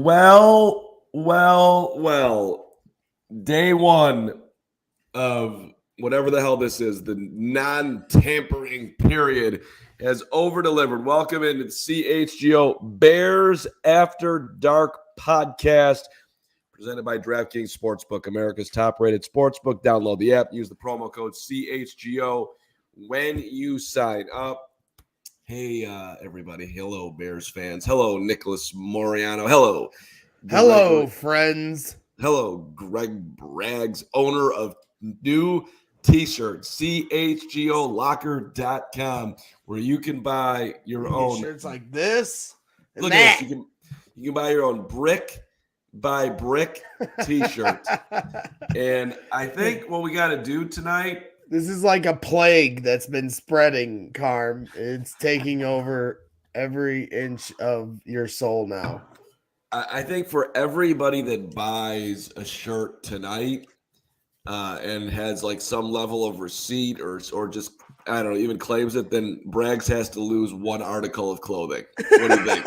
Well. Day one of whatever the hell this is, the non-tampering period, has over-delivered. Welcome into the CHGO Bears After Dark Podcast, presented by DraftKings Sportsbook, America's top-rated sportsbook. Download the app. Use the promo code CHGO when you sign up. Hey, everybody. Hello, Bears fans. Hello, Nicholas Moreano. Hello. Hello, friends. Hello, Greg Braggs, owner of new t-shirts, CHGOlocker.com, where you can buy your own shirts like this. And look that. at this. You can buy your own brick by brick t-shirt. And I think what we got to do tonight. This is like a plague that's been spreading, Carm. It's taking over every inch of your soul now. I think for everybody that buys a shirt tonight and has like some level of receipt or just, I don't know, even claims it, then Braggs has to lose one article of clothing. What do you think?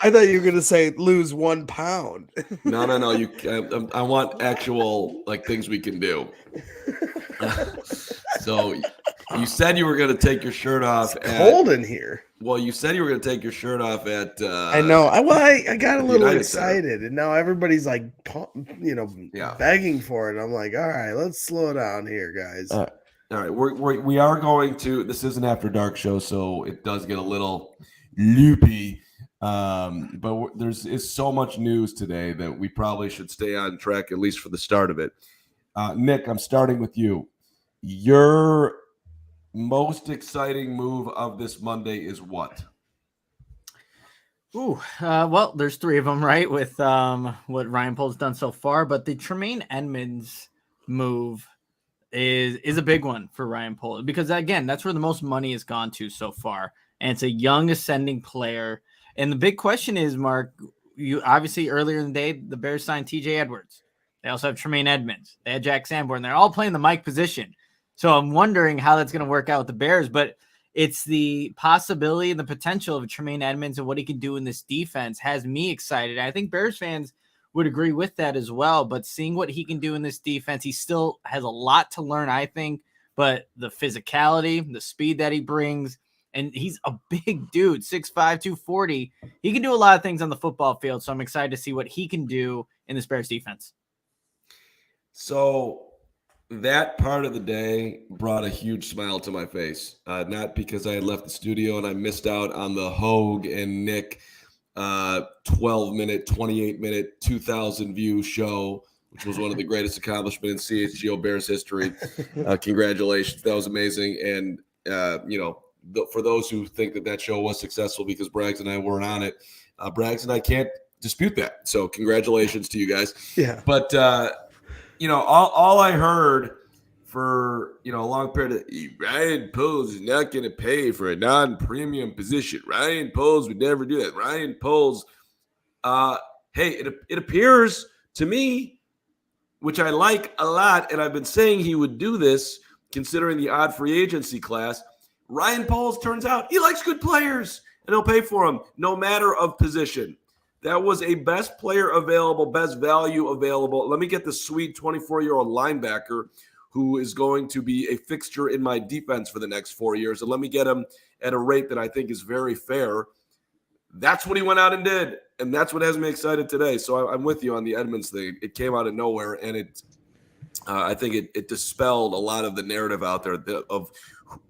I thought you were going to say lose 1 pound. No. I want actual like things we can do. So you said you were going to take your shirt off. It's cold in here. Well, you said you were going to take your shirt off at. I know. I got a little excited, and now everybody's like, begging for it. I'm like, all right, let's slow down here, guys. All right, we are going to. This is an After Dark show, so it does get a little loopy. But there's so much news today that we probably should stay on track, at least for the start of it. Nick, I'm starting with you. Your most exciting move of this Monday is what? Well, there's 3 of them, right? With what Ryan Poles done so far, but the Tremaine Edmunds move is a big one for Ryan Poles because again, that's where the most money has gone to so far, and it's a young ascending player. And the big question is, Mark, you obviously earlier in the day the Bears signed TJ Edwards. They also have Tremaine Edmunds. They had Jack Sanborn. They're all playing the Mike position. So I'm wondering how that's going to work out with the Bears, but it's the possibility and the potential of Tremaine Edmunds and what he can do in this defense has me excited. I think Bears fans would agree with that as well, but seeing what he can do in this defense, he still has a lot to learn, I think, but the physicality, the speed that he brings, and he's a big dude, 6'5", 240. He can do a lot of things on the football field, so I'm excited to see what he can do in this Bears defense. So that part of the day brought a huge smile to my face, not because I had left the studio and I missed out on the Hoge and Nick 12-minute, 28-minute, 2,000-view show, which was one of the greatest accomplishments in CHGO Bears history. Congratulations. That was amazing. And, for those who think that show was successful because Braggs and I weren't on it, Braggs and I can't dispute that. So congratulations to you guys. Yeah. But, all I heard for, a long period of Ryan Poles is not going to pay for a non-premium position. Ryan Poles would never do that. Ryan Poles, it appears to me, which I like a lot, and I've been saying he would do this considering the odd free agency class. Ryan Poles, turns out, he likes good players, and he'll pay for them no matter of position. That was a best player available, best value available. Let me get the sweet 24-year-old linebacker who is going to be a fixture in my defense for the next 4 years, and let me get him at a rate that I think is very fair. That's what he went out and did, and that's what has me excited today. So I'm with you on the Edmunds thing. It came out of nowhere, and I think it dispelled a lot of the narrative out there of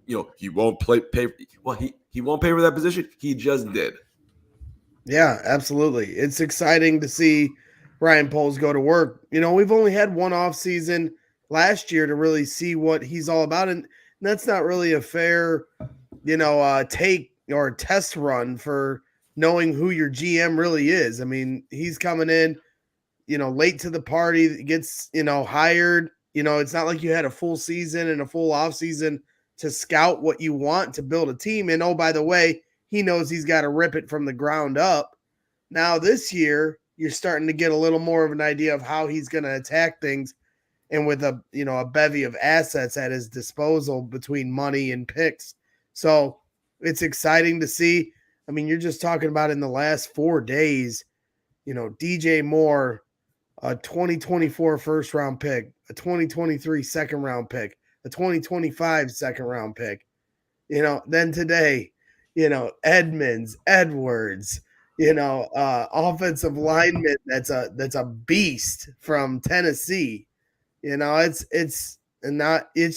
he won't pay. Well, he won't pay for that position. He just did. Yeah, absolutely. It's exciting to see Ryan Poles go to work. We've only had one off season last year to really see what he's all about, and that's not really a fair, take or test run for knowing who your GM really is. I mean, he's coming in, late to the party, gets, hired. It's not like you had a full season and a full off season to scout what you want to build a team. And, oh, by the way, he knows he's got to rip it from the ground up. Now this year, you're starting to get a little more of an idea of how he's going to attack things. And with a bevy of assets at his disposal between money and picks. So it's exciting to see. I mean, you're just talking about in the last 4 days, DJ Moore, a 2024 first round pick, a 2023 second round pick, a 2025 second round pick. Then today, Edmunds, Edwards, offensive lineman that's a beast from Tennessee. It's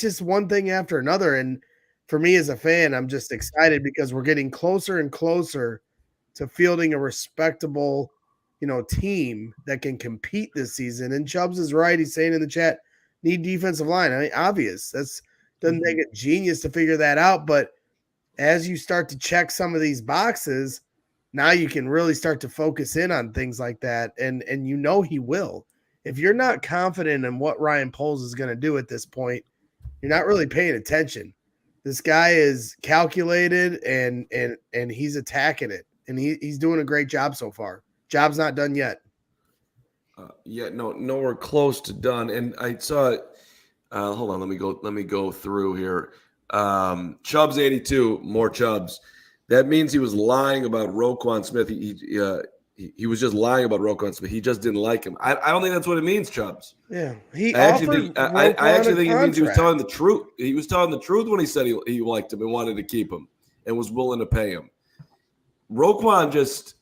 just one thing after another. And for me as a fan, I'm just excited because we're getting closer and closer to fielding a respectable, team that can compete this season. And Chubbs is right. He's saying in the chat, need defensive line. I mean, obvious. Doesn't take a genius to figure that out. But as you start to check some of these boxes, now you can really start to focus in on things like that. And he will. If you're not confident in what Ryan Poles is going to do at this point, you're not really paying attention. This guy is calculated and he's attacking it. And he's doing a great job so far. Job's not done yet. Nowhere close to done. And I saw it. Hold on, let me go through here. Chubbs 82, more Chubbs. That means he was lying about Roquan Smith. He was just lying about Roquan Smith. He just didn't like him. I don't think that's what it means, Chubbs. Yeah, I actually think it means he was telling the truth. He was telling the truth when he said he liked him and wanted to keep him and was willing to pay him. Roquan just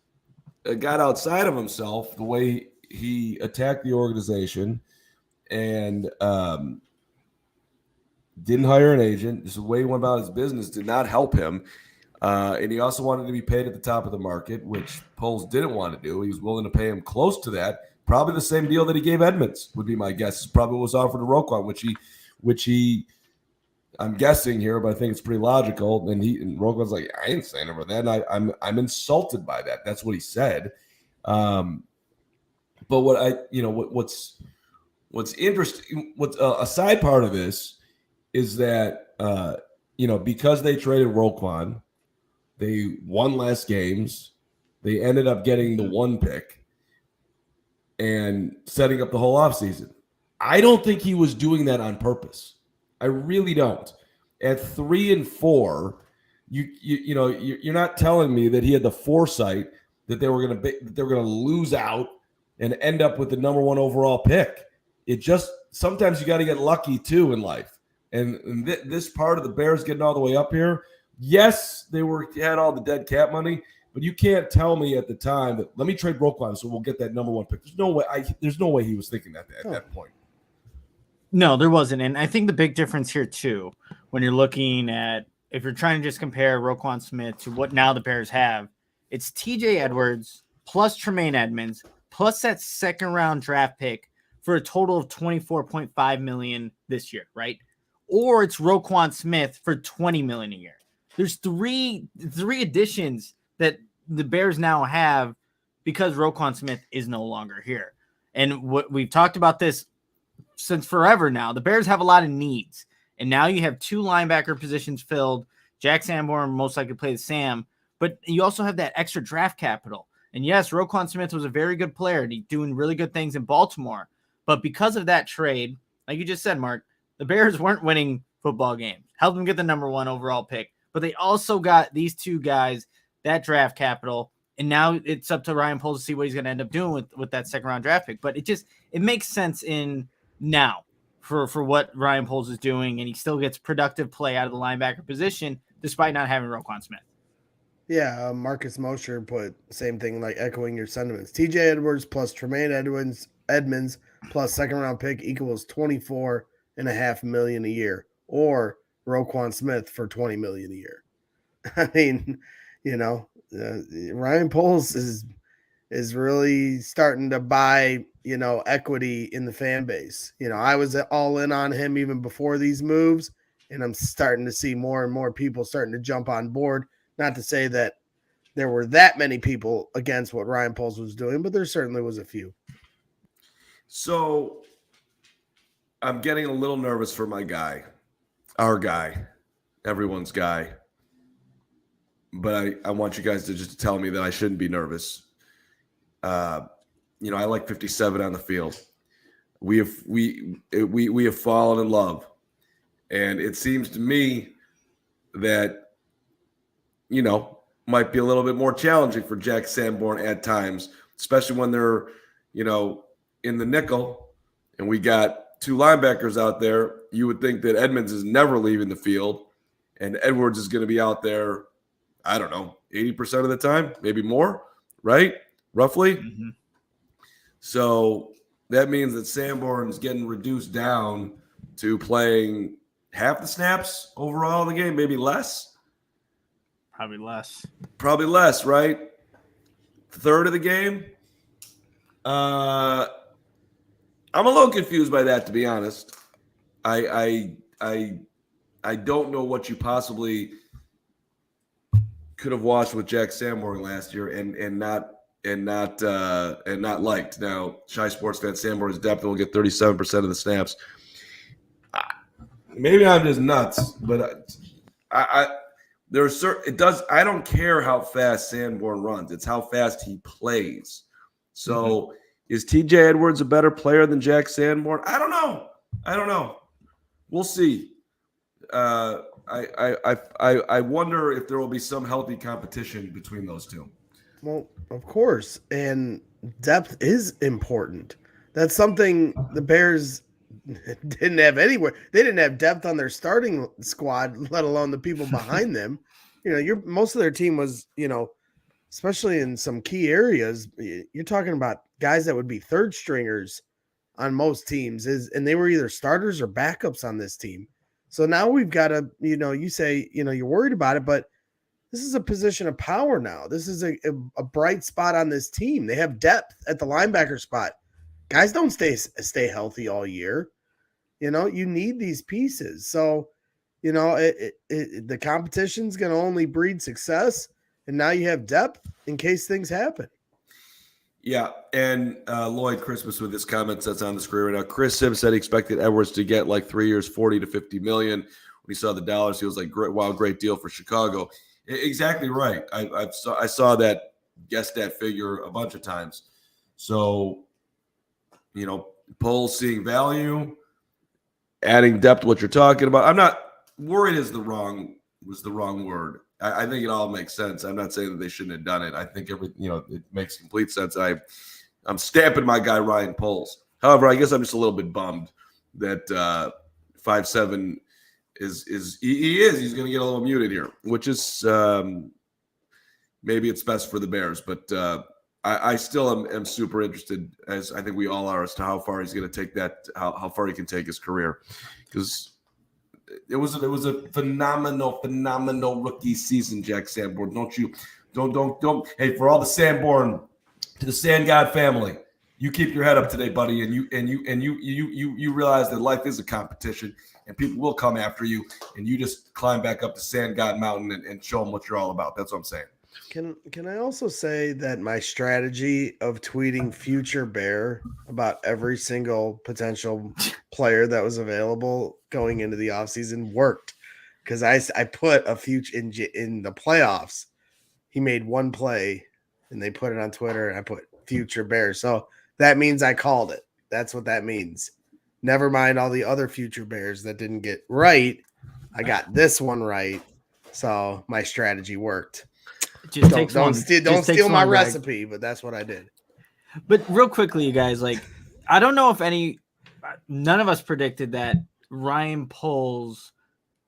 got outside of himself the way he attacked the organization and didn't hire an agent. Just the way he went about his business did not help him. And he also wanted to be paid at the top of the market, which Poles didn't want to do. He was willing to pay him close to that. Probably the same deal that he gave Edmunds would be my guess. It's probably what was offered to Roquan, which he I'm guessing here, but I think it's pretty logical. And Roquan's like, I ain't saying about that. And I'm insulted by that. That's what he said. But what's interesting, a side part of this is that because they traded Roquan, they won less games. They ended up getting the 1 pick and setting up the whole offseason. I don't think he was doing that on purpose. I really don't. At 3-4, you're not telling me that he had the foresight that they were going to lose out and end up with the number 1 overall pick. It just sometimes you got to get lucky too in life. And this part of the Bears getting all the way up here, yes, they had all the dead cap money, but you can't tell me at the time that let me trade Roquan so we'll get that number 1 pick. There's no way he was thinking that at that point. No, there wasn't. And I think the big difference here too, when you're looking at, if you're trying to just compare Roquan Smith to what now the Bears have, it's TJ Edwards plus Tremaine Edmunds plus that 2nd round draft pick for a total of $24.5 million this year, right? Or it's Roquan Smith for $20 million a year. There's three additions that the Bears now have because Roquan Smith is no longer here. And what we've talked about this since forever now. The Bears have a lot of needs. And now you have 2 linebacker positions filled. Jack Sanborn most likely plays Sam. But you also have that extra draft capital. And yes, Roquan Smith was a very good player. And he's doing really good things in Baltimore. But because of that trade, like you just said, Mark, the Bears weren't winning football games. Helped them get the number 1 overall pick. But they also got these 2 guys, that draft capital. And now it's up to Ryan Poles to see what he's going to end up doing with that 2nd round draft pick. But it makes sense in now for what Ryan Poles is doing. And he still gets productive play out of the linebacker position despite not having Roquan Smith. Yeah, Marcus Mosher put same thing, like echoing your sentiments. TJ Edwards plus Tremaine Edmunds plus 2nd round pick equals $24.5 million a year, or Roquan Smith for $20 million a year. I mean, Ryan Poles is really starting to buy, equity in the fan base. I was all in on him even before these moves, and I'm starting to see more and more people starting to jump on board. Not to say that there were that many people against what Ryan Poles was doing, but there certainly was a few. So I'm getting a little nervous for my guy, our guy, everyone's guy. But I want you guys to just tell me that I shouldn't be nervous. I like 57 on the field. We have fallen in love. And it seems to me that, might be a little bit more challenging for Jack Sanborn at times, especially when they're, in the nickel and we got two linebackers out there. You would think that Edmunds is never leaving the field and Edwards is going to be out there, I don't know, 80% of the time, maybe more, right? Roughly. Mm-hmm. So that means that Sanborn's getting reduced down to playing half the snaps overall in the game, maybe less. Probably less, right? Third of the game. I'm a little confused by that, to be honest. I don't know what you possibly could have watched with Jack Sanborn last year and not liked. Now, Shy Sports fan Sanborn is depth and will get 37% of the snaps. Maybe I'm just nuts, but there's certain it does. I don't care how fast Sanborn runs; it's how fast he plays. So, is TJ Edwards a better player than Jack Sanborn? I don't know. We'll see. I wonder if there will be some healthy competition between those two. Well, of course, and depth is important. That's something the Bears didn't have anywhere. They didn't have depth on their starting squad, let alone the people behind them. Most of their team was, especially in some key areas, you're talking about guys that would be third stringers on most teams, and they were either starters or backups on this team. So now we've got to, you say, you're worried about it, but this is a position of power now. This is a bright spot on this team. They have depth at the linebacker spot. Guys don't stay healthy all year. You need these pieces. So, the competition's going to only breed success. And now you have depth in case things happen. Yeah. And Lloyd Christmas with his comments that's on the screen right now. Chris Sims said he expected Edwards to get like 3 years, 40 to 50 million. When he saw the dollars, he was like, great deal for Chicago. Exactly right. I saw that, guessed that figure a bunch of times. So, Poles seeing value, adding depth, what you're talking about. I'm not worried was the wrong word. I think it all makes sense. I'm not saying that they shouldn't have done it. I think it makes complete sense. I'm stamping my guy Ryan Poles. However, I guess I'm just a little bit bummed that 5'7" he's going to get a little muted here, which is maybe it's best for the Bears, but I still am super interested, as I think we all are, as to how far he's going to take that, how far he can take his career, because it was a phenomenal rookie season, Jack Sanborn. Don't. Hey, for all the Sanborn, to the Sand God family, you keep your head up today, buddy, and you realize that life is a competition, and people will come after you, and you just climb back up the Sand God Mountain and show them what you're all about. That's what I'm saying. Can I also say that my strategy of tweeting future Bear about every single potential player that was available going into the offseason worked? Because I put a future in the playoffs. He made one play, and they put it on Twitter, and I put future Bear. So that means I called it. That's what that means. Never mind all the other future Bears that didn't get right. I got this one right. So my strategy worked. Don't steal my recipe, but that's what I did. But real quickly, you guys, I don't know if none of us predicted that Ryan Poles,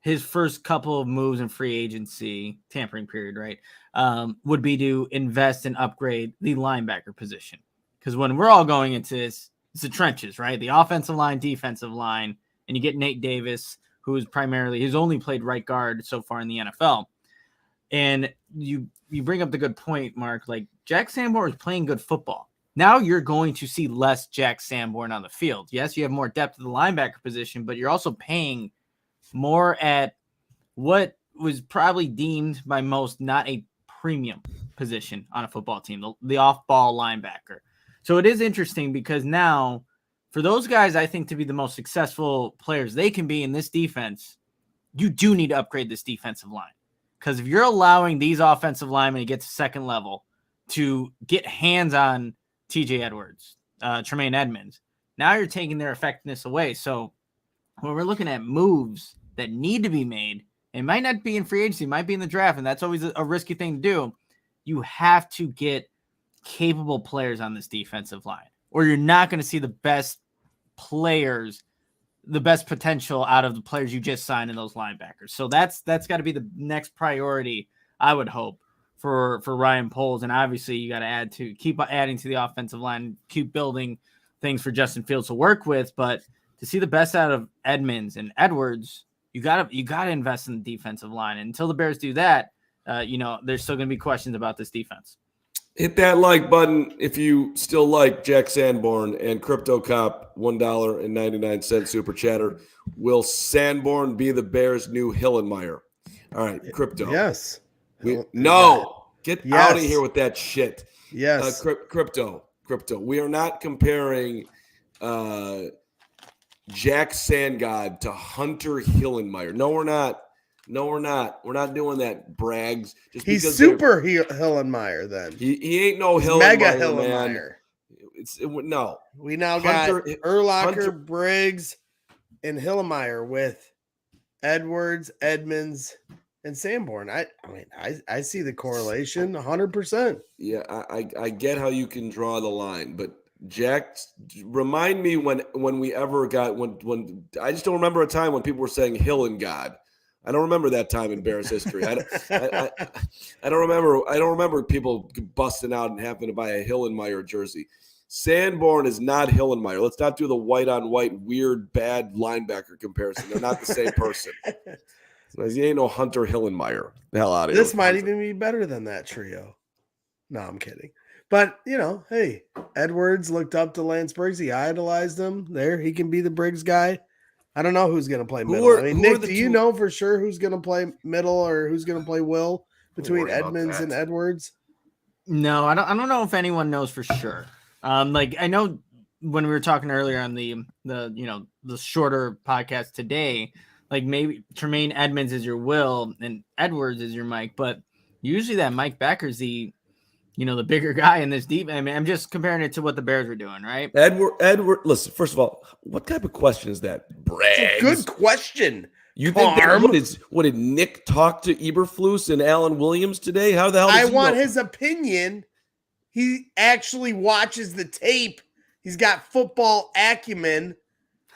his first couple of moves in free agency, tampering period, right, would be to invest and upgrade the linebacker position. Because when we're all going into this, it's the trenches, right? The offensive line, defensive line, and you get Nate Davis, who's only played right guard so far in the NFL. And you bring up the good point, Mark. Jack Sanborn is playing good football. Now you're going to see less Jack Sanborn on the field. Yes, you have more depth at the linebacker position, but you're also paying more at what was probably deemed by most not a premium position on a football team, the off-ball linebacker. So it is interesting because now, for those guys, I think to be the most successful players they can be in this defense, you do need to upgrade this defensive line. Because if you're allowing these offensive linemen to get to second level to get hands on TJ Edwards, Tremaine Edmunds, now you're taking their effectiveness away. So when we're looking at moves that need to be made It might not be in free agency, it might be in the draft, and that's always a risky thing to do. You have to get capable players on this defensive line, or you're not going to see the best players, the best potential out of the players you just signed in those linebackers. So that's got to be the next priority, I would hope, for Ryan Poles. And obviously you got to keep adding to the offensive line, keep building things for Justin Fields to work with. But to see the best out of Edmunds and Edwards, you gotta invest in the defensive line. And until the Bears do that, there's still going to be questions about this defense. Hit that like button if you still like Jack Sanborn and Crypto Cop, $1.99 super chatter. Will Sanborn be the Bears' new Hillenmeyer? All right, Crypto. Yes. Get out of here with that shit. Yes. Crypto. We are not comparing Jack Sangod to Hunter Hillenmeyer. No, we're not. We're not doing that, Braggs. He's super Hillenmeyer then. He ain't no Hillenmeyer, Mega Hillenmeyer. No. We now got Urlacher, Briggs, and Hillenmeyer with Edwards, Edmunds, and Sanborn. I see the correlation 100%. Yeah, I get how you can draw the line, but Jack, remind me when we ever got when I just don't remember a time when people were saying Hill and God. I don't remember that time in Bears history. I don't remember people busting out and having to buy a Hillenmeyer jersey. Sanborn is not Hillenmeyer. Let's not do the white on white weird bad linebacker comparison. They're not the same person. He ain't no Hunter Hillenmeyer. The hell out of here. This might even be better than that trio. No, I'm kidding. But, hey, Edwards looked up to Lance Briggs. He idolized him. There, he can be the Briggs guy. I don't know who's going to play middle. Nick, do you know for sure who's going to play middle or who's going to play Will between Edmunds and Edwards? No, I don't know if anyone knows for sure. I know when we were talking earlier on the shorter podcast today, like maybe Tremaine Edmunds is your Will and Edwards is your Mike, but usually that Mike Becker's the bigger guy in this deep. I mean, I'm just comparing it to what the Bears were doing, right? Edward, listen, first of all, what type of question is that? Braggs. Good question. You think what did Nick talk to Eberflus and Alan Williams today? How the hell I want his opinion. He actually watches the tape. He's got football acumen.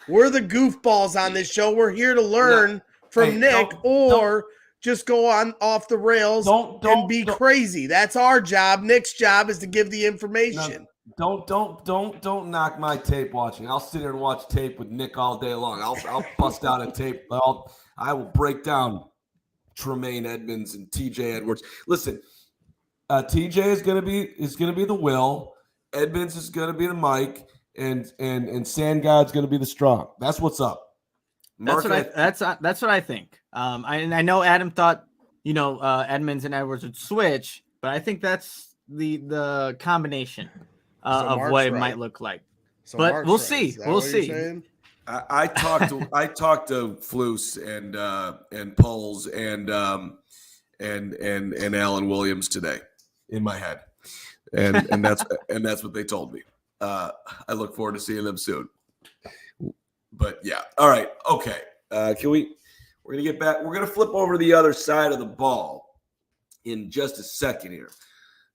We're the goofballs on this show. We're here to learn from Nick just go on off the rails and be crazy. That's our job. Nick's job is to give the information. Don't knock my tape watching. I'll sit here and watch tape with Nick all day long. I'll bust out a tape. I will break down Tremaine Edmunds and TJ Edwards. Listen, TJ is gonna be the Will. Edmunds is gonna be the Mike, and Sangod's gonna be the Strong. That's what's up. That's what I think. I know Adam thought Edmunds and Edwards would switch, but I think that's the combination of what it might look like. So but Mark's we'll see. We'll see. I talked to Flus and Poles and Alan Williams today in my head, and that's what they told me. I look forward to seeing them soon. But yeah, all right, okay. We're gonna get back. We're gonna flip over to the other side of the ball in just a second here.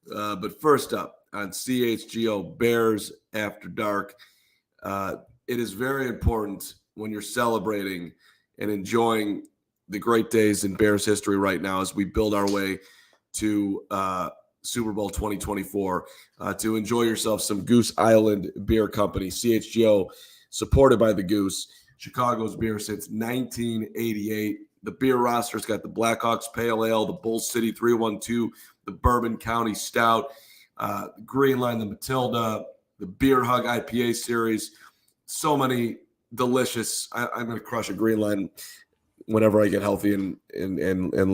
But first up on CHGO Bears After Dark, it is very important when you're celebrating and enjoying the great days in Bears history right now as we build our way to Super Bowl 2024 to enjoy yourself some Goose Island Beer Company, CHGO, supported by the Goose, Chicago's beer since 1988. The beer roster's got the Blackhawks Pale Ale, the Bull City 312, the Bourbon County Stout, Green Line, the Matilda, the Beer Hug IPA series. So many delicious. I'm going to crush a Green Line whenever I get healthy and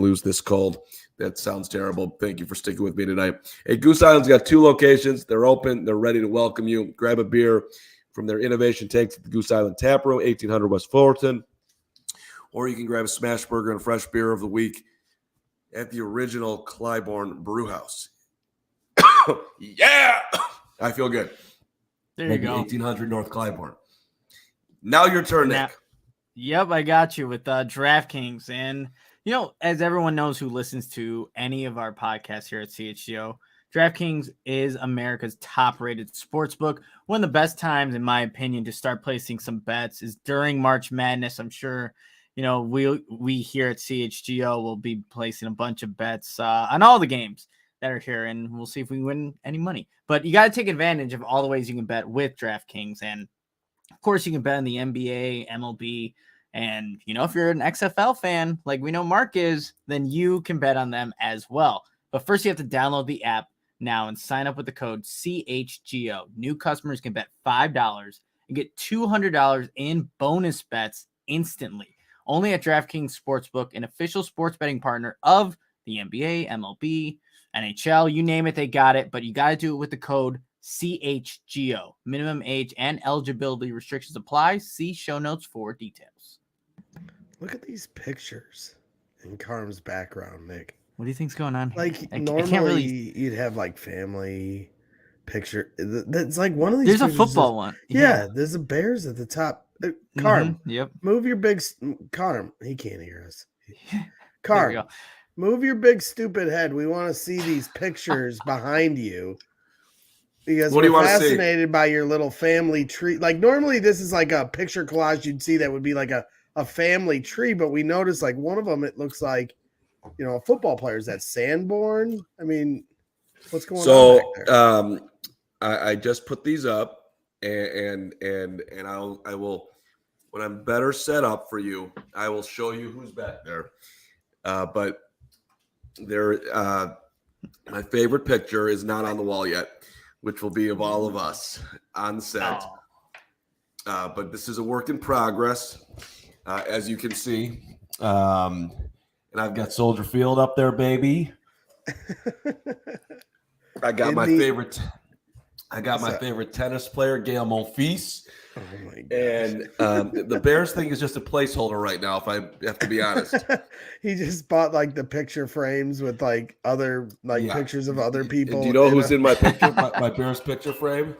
lose this cold. That sounds terrible. Thank you for sticking with me tonight. Hey, Goose Island's got 2 locations. They're open. They're ready to welcome you. Grab a beer from their innovation tanks at the Goose Island Tap Room, 1800 West Fullerton. Or you can grab a smash burger and fresh beer of the week at the original Clybourne Brew House. Yeah! I feel good. There you go. 1800 North Clybourne. Now your turn, Nick. Yep, I got you with DraftKings. And, As everyone knows who listens to any of our podcasts here at CHGO, DraftKings is America's top-rated sportsbook. One of the best times, in my opinion, to start placing some bets is during March Madness. I'm sure, we here at CHGO will be placing a bunch of bets on all the games that are here, and we'll see if we win any money. But you got to take advantage of all the ways you can bet with DraftKings, and of course, you can bet on the NBA, MLB, and if you're an XFL fan, like we know Mark is, then you can bet on them as well. But first, you have to download the app now and sign up with the code CHGO. New customers can bet $5 and get $200 in bonus bets instantly. Only at DraftKings Sportsbook, an official sports betting partner of the NBA, MLB, NHL, you name it, they got it. But you got to do it with the code CHGO. Minimum age and eligibility restrictions apply. See show notes for details. Look at these pictures in Carm's background, Nick. What do you think's going on here? Like, normally, I can't really... you'd have like family picture. That's like one of these. There's a football one. Yeah, there's a Bears at the top. Carm, yep. Move your big. Carm, he can't hear us. Carm, move your big stupid head. We want to see these pictures behind you. Because we're fascinated by your little family tree. Like normally this is like a picture collage you'd see that would be like a family tree, but we noticed like one of them, it looks like, a football player. Is that Sanborn? I mean, what's going on back there? I just put these up and I will, when I'm better set up for you, I will show you who's back there. But there, my favorite picture is not on the wall yet, which will be of all of us on set. But this is a work in progress, as you can see. And I've got Soldier Field up there, baby. I got my favorite tennis player, Gail Monfils. Oh my gosh. And the Bears thing is just a placeholder right now, if I have to be honest. He just bought like the picture frames with like other pictures of other people. Do you know who's in my picture? my Bears picture frame?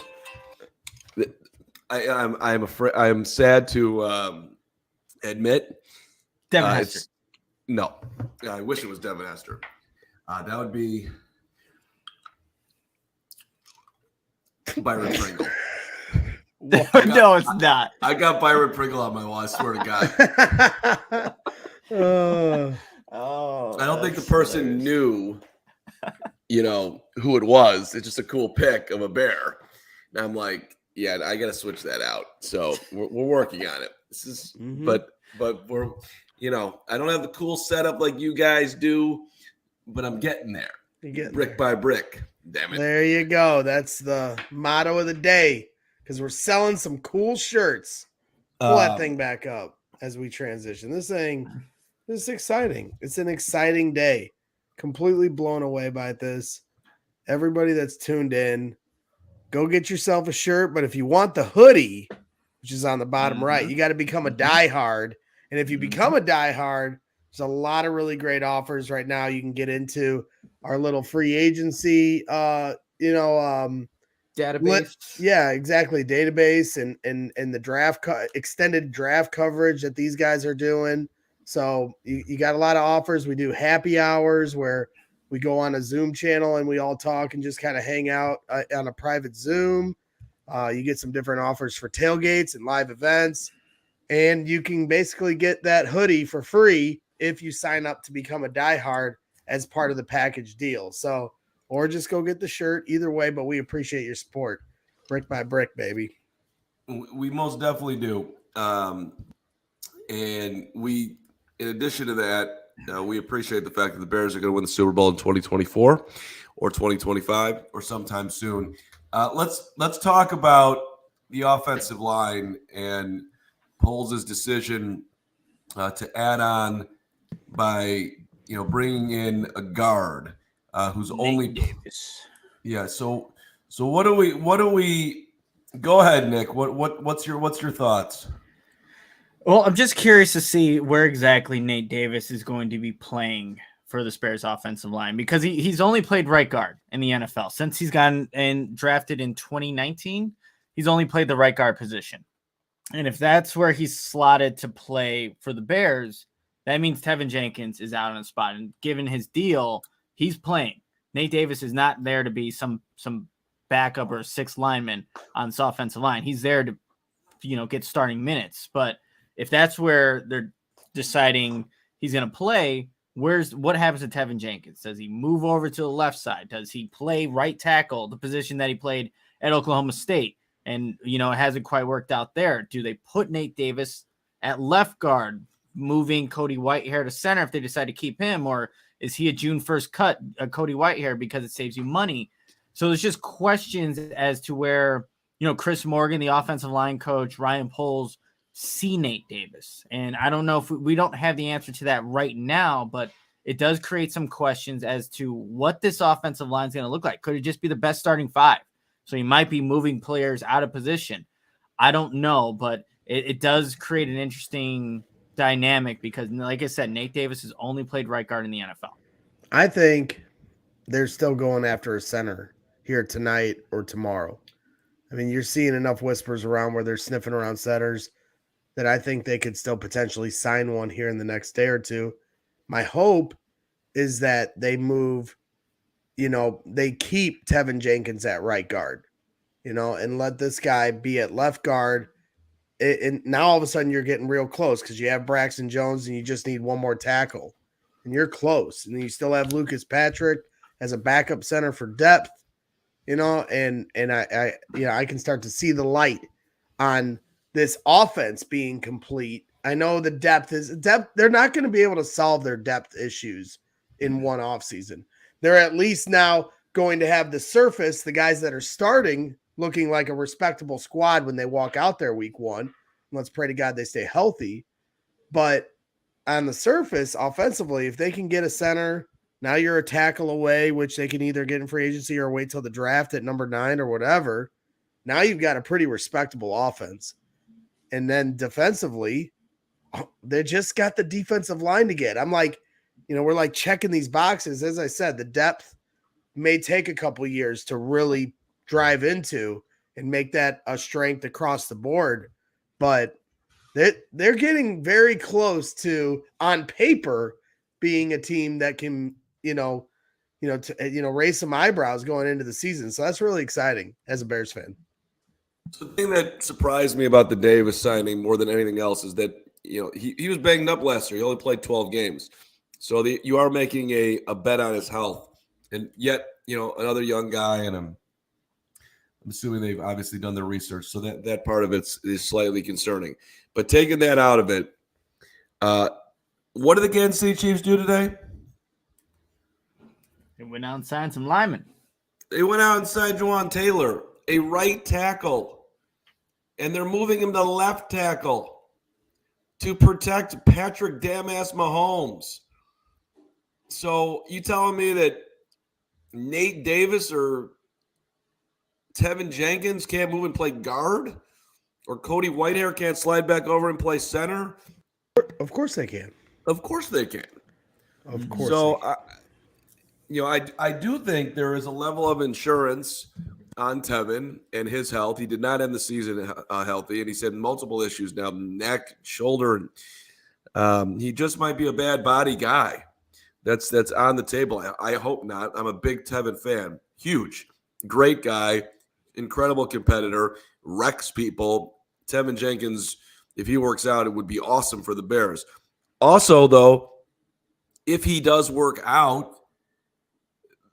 I am sad to admit. Devin Hester. No. I wish it was Devin Hester. That would be Byron Pringle. No, it's not. I got Byron Pringle on my wall. I swear to God. I don't think the person knew, who it was. It's just a cool pic of a bear. And I'm like, yeah, I got to switch that out. So we're working on it. This is, but we're, I don't have the cool setup like you guys do, but I'm getting there. Brick by brick. Damn it. There you go. That's the motto of the day. Because we're selling some cool shirts. Pull that thing back up as we transition. This is exciting. It's an exciting day. Completely blown away by this. Everybody that's tuned in, go get yourself a shirt. But if you want the hoodie, which is on the bottom right, you got to become a diehard. And if you become a diehard, there's a lot of really great offers right now. You can get into our little free agency, database. Yeah, exactly. Database and the draft extended draft coverage that these guys are doing. So you got a lot of offers. We do happy hours where we go on a Zoom channel and we all talk and just kind of hang out on a private Zoom. You get some different offers for tailgates and live events. And you can basically get that hoodie for free if you sign up to become a diehard as part of the package deal. So, or just go get the shirt. Either way, but we appreciate your support. Brick by brick, baby. We most definitely do. And we, in addition to that, we appreciate the fact that the Bears are going to win the Super Bowl in 2024 or 2025 or sometime soon. Let's talk about the offensive line and Poles' decision to add on by bringing in a guard who's only Davis. Yeah. So what do we? Go ahead, Nick. What's your thoughts? Well, I'm just curious to see where exactly Nate Davis is going to be playing for the Bears offensive line, because he's only played right guard in the NFL since he's gotten and drafted in 2019. He's only played the right guard position. And if that's where he's slotted to play for the Bears, that means Tevin Jenkins is out on the spot. And given his deal, he's playing. Nate Davis is not there to be some backup or sixth lineman on this offensive line. He's there to, get starting minutes. But if that's where they're deciding he's going to play, what happens to Tevin Jenkins? Does he move over to the left side? Does he play right tackle, the position that he played at Oklahoma State? And, it hasn't quite worked out there. Do they put Nate Davis at left guard, moving Cody Whitehair to center if they decide to keep him? Or is he a June 1st cut, Cody Whitehair, because it saves you money? So there's just questions as to where, Chris Morgan, the offensive line coach, Ryan Poles, see Nate Davis. And I don't know if we don't have the answer to that right now, but it does create some questions as to what this offensive line is going to look like. Could it just be the best starting five? So you might be moving players out of position. I don't know, but it does create an interesting dynamic because, like I said, Nate Davis has only played right guard in the NFL. I think they're still going after a center here tonight or tomorrow. I mean, you're seeing enough whispers around where they're sniffing around centers that I think they could still potentially sign one here in the next day or two. My hope is that they move, they keep Tevin Jenkins at right guard, and let this guy be at left guard. And now all of a sudden you're getting real close because you have Braxton Jones and you just need one more tackle. And you're close. And then you still have Lucas Patrick as a backup center for depth, and I can start to see the light on this offense being complete. I know the depth. They're not going to be able to solve their depth issues in one offseason. They're at least now going to have the surface, the guys that are starting, looking like a respectable squad when they walk out there week one. Let's pray to God they stay healthy. But on the surface, offensively, if they can get a center, now you're a tackle away, which they can either get in free agency or wait till the draft at number 9 or whatever. Now you've got a pretty respectable offense. And then defensively, they just got the defensive line to get. I'm like, we're like checking these boxes. As I said, the depth may take a couple years to really drive into and make that a strength across the board. But they're getting very close to, on paper, being a team that can, raise some eyebrows going into the season. So that's really exciting as a Bears fan. So the thing that surprised me about the Davis signing more than anything else is that, he was banged up last year. He only played 12 games. So you are making a bet on his health. And yet, another young guy, and I'm assuming they've obviously done their research. So that part of it is slightly concerning. But taking that out of it, what did the Kansas City Chiefs do today? They went out and signed some linemen. They went out and signed Juwan Taylor, a right tackle. And they're moving him to left tackle to protect Patrick Damass Mahomes. So you telling me that Nate Davis or Tevin Jenkins can't move and play guard? Or Cody Whitehair can't slide back over and play center? Of course they can. Of course they can. Of course. So, I do think there is a level of insurance on Tevin and his health. He did not end the season healthy, and he's had multiple issues now, neck, shoulder. He just might be a bad body guy. That's on the table. I hope not. I'm a big Tevin fan. Huge. Great guy. Incredible competitor. Wrecks people. Tevin Jenkins, if he works out, it would be awesome for the Bears. Also, though, if he does work out,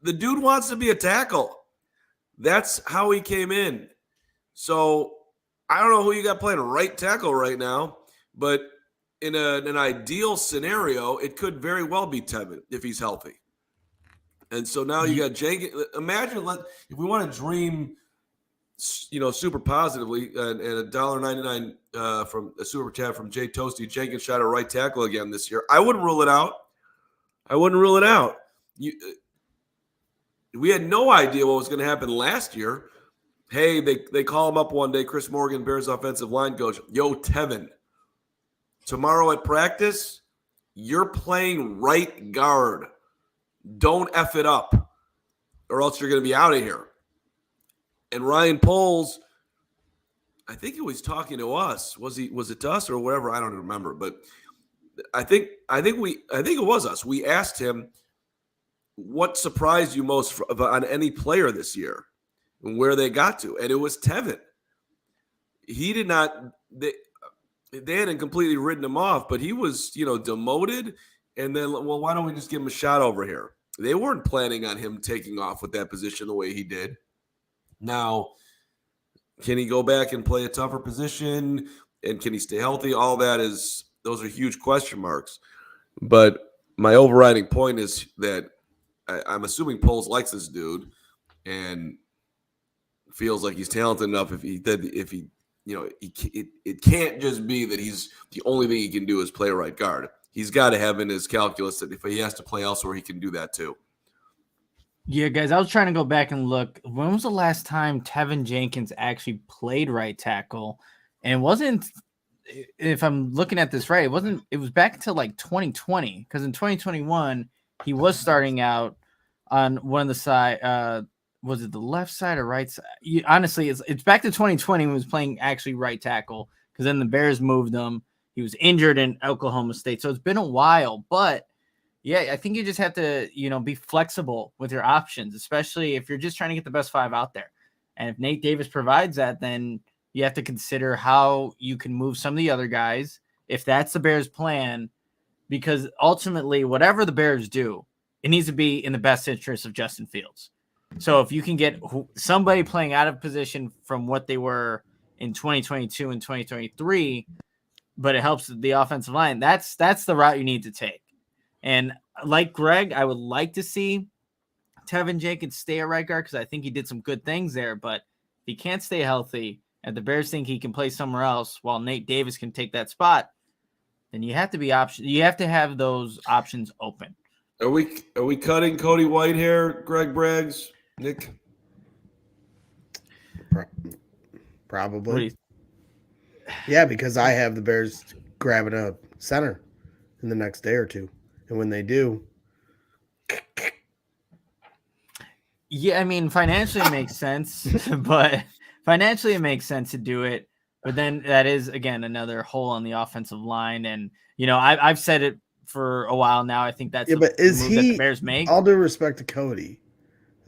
the dude wants to be a tackle. That's how he came in. So I don't know who you got playing right tackle right now, but in an ideal scenario, it could very well be Tevin if he's healthy. And so now you got Jenkins. Imagine if we want to dream, super positively, and $1.99 from a super chat from Jay Toasty. Jenkins shot a right tackle again this year. I wouldn't rule it out. We had no idea what was going to happen last year. Hey, they call him up one day, Chris Morgan, Bears offensive line coach. Yo, Tevin, tomorrow at practice, you're playing right guard. Don't F it up, or else you're going to be out of here. And Ryan Poles, I think he was talking to us. Was it to us or whatever? I don't remember. But I think it was us. We asked him what surprised you most on any player this year and where they got to, and it was Tevin. He did not. They hadn't completely written him off, but he was, demoted. And then, well, why don't we just give him a shot over here? They weren't planning on him taking off with that position the way he did. Now, can he go back and play a tougher position? And can he stay healthy? All that those are huge question marks. But my overriding point is that I'm assuming Poles likes this dude and feels like he's talented enough. It can't just be that he's the only thing he can do is play right guard. He's got to have in his calculus that if he has to play elsewhere, he can do that too. Yeah, guys, I was trying to go back and look. When was the last time Tevin Jenkins actually played right tackle? And it wasn't, if I'm looking at this right, it was back until like 2020. Because in 2021, he was starting out on one of the side. Was it the left side or right side? Honestly, it's back to 2020 when he was playing actually right tackle. Because then the Bears moved him. He was injured in Oklahoma State. So it's been a while. But yeah, I think you just have to, be flexible with your options, especially if you're just trying to get the best 5 out there. And if Nate Davis provides that, then you have to consider how you can move some of the other guys, if that's the Bears' plan, because ultimately, whatever the Bears do, it needs to be in the best interest of Justin Fields. So if you can get somebody playing out of position from what they were in 2022 and 2023, but it helps the offensive line, that's the route you need to take. And like Greg, I would like to see Tevin Jenkins stay at right guard because I think he did some good things there. But if he can't stay healthy and the Bears think he can play somewhere else while Nate Davis can take that spot, then you have to you have to have those options open. Are we cutting Cody Whitehair, Greg Braggs, Nick? Probably. Yeah, because I have the Bears grabbing a center in the next day or two. And when they do. Yeah, I mean, financially it makes sense, but financially it makes sense to do it. But then that is, again, another hole on the offensive line. And, I've said it for a while now. I think that's but is move that the Bears make. All due respect to Cody,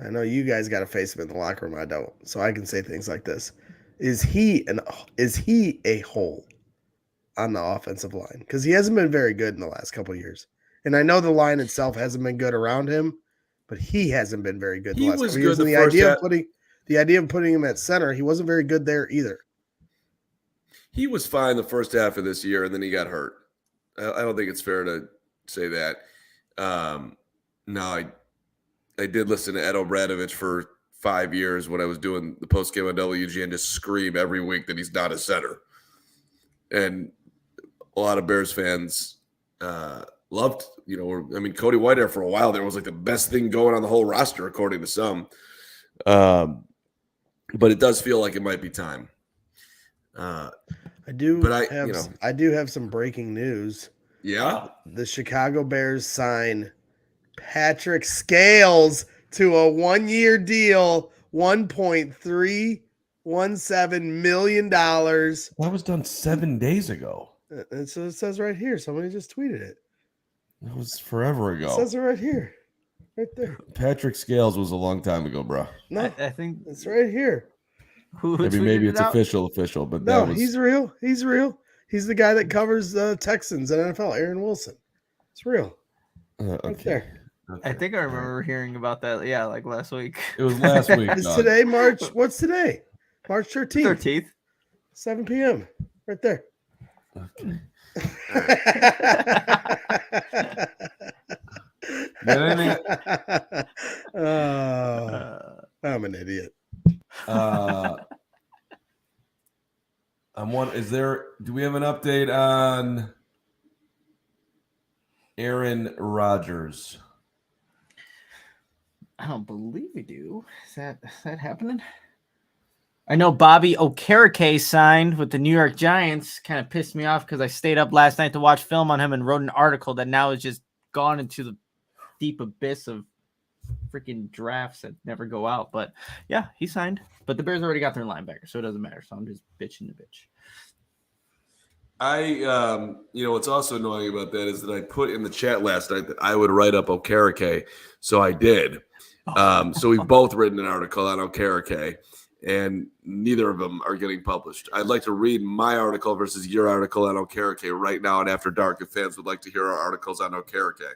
I know you guys got to face him in the locker room. I don't. So I can say things like this. Is he a hole on the offensive line? Because he hasn't been very good in the last couple of years. And I know the line itself hasn't been good around him, but he hasn't been very good the last couple of years. And the idea of putting him at center, he wasn't very good there either. He was fine the first half of this year, and then he got hurt. I don't think it's fair to say that. No, I did listen to Ed Obradovich for 5 years when I was doing the postgame on WGN, just scream every week that he's not a center. And a lot of Bears fans loved, Cody Whitehair for a while there was like the best thing going on the whole roster, according to some. But it does feel like it might be time. I do have some breaking news. Yeah. The Chicago Bears sign Patrick Scales to a 1-year deal, $1.317 million. That was done 7 days ago. That's what it says right here. Somebody just tweeted it. That was forever ago. It says it right here. Right there. Patrick Scales was a long time ago, bro. No, I think it's right here. Maybe it's official, but no, he's real. He's real. He's the guy that covers the Texans at NFL, Aaron Wilson. It's real. Okay. Right there. Okay. I think I remember hearing about that. Yeah, like last week. It was last week. It's today, March. What's today? March 13th. 13th. 7 p.m. Right there. Okay. I'm an idiot. Do we have an update on Aaron Rodgers? I don't believe we do. Is that happening? I know Bobby Okereke signed with the New York Giants. Kind of pissed me off because I stayed up last night to watch film on him and wrote an article that now is just gone into the deep abyss of freaking drafts that never go out. But yeah, he signed. But the Bears already got their linebacker, so it doesn't matter. So I'm just bitching to bitch. What's also annoying about that is that I put in the chat last night that I would write up Okereke, so I did. So we've both written an article on Okereke, and neither of them are getting published. I'd like to read my article versus your article on Okereke right now and After Dark if fans would like to hear our articles on Okereke.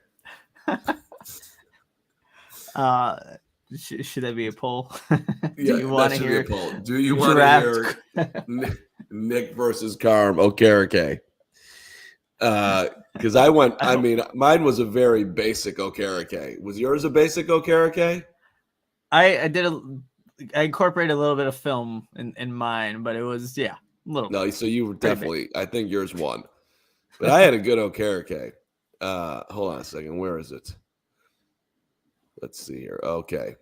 Should that be a poll? Do you want to hear? Be a poll. Do you want to hear Nick versus Carm Okereke? Because mine was a very basic Okereke. Was yours a basic Okereke? I incorporated a little bit of film in mine, but it was a little. No, so you were definitely. I think yours won, but I had a good Okereke. Hold on a second. Where is it? Let's see here. Okay.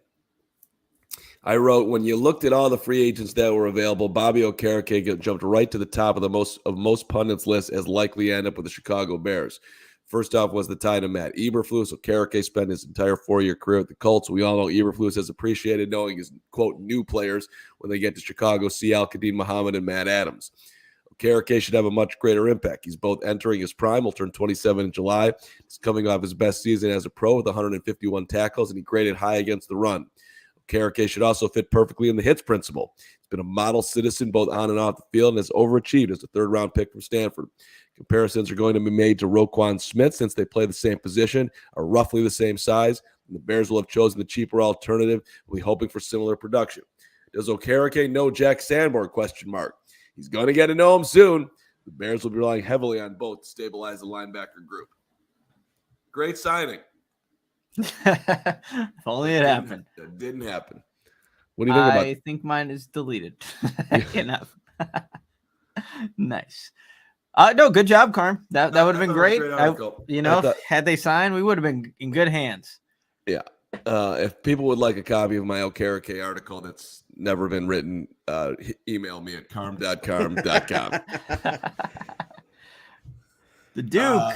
I wrote, when you looked at all the free agents that were available, Bobby Okereke jumped right to the top of most pundits list as likely to end up with the Chicago Bears. First off was the tie to Matt Eberflus. Okereke spent his entire 4-year career at the Colts. We all know Eberflus has appreciated knowing his, quote, new players when they get to Chicago, see Al-Qadim Muhammad and Matt Adams. Okereke should have a much greater impact. He's both entering his prime. He'll turn 27 in July. He's coming off his best season as a pro with 151 tackles, and he graded high against the run. Okereke should also fit perfectly in the hits principle. He's been a model citizen both on and off the field and has overachieved as a third-round pick from Stanford. Comparisons are going to be made to Roquan Smith since they play the same position, are roughly the same size, and the Bears will have chosen the cheaper alternative, will be hoping for similar production. Does Okereke know Jack Sanborn? ? He's going to get to know him soon. The Bears will be relying heavily on both to stabilize the linebacker group. Great signing. If only it happened. It didn't happen. What do you think about it? I think mine is deleted. Enough. Nice. No, good job, Carm. That would have been great. Had they signed, we would have been in good hands. Yeah. If people would like a copy of my Okereke article that's never been written, email me at carm.carm.com. The Duke.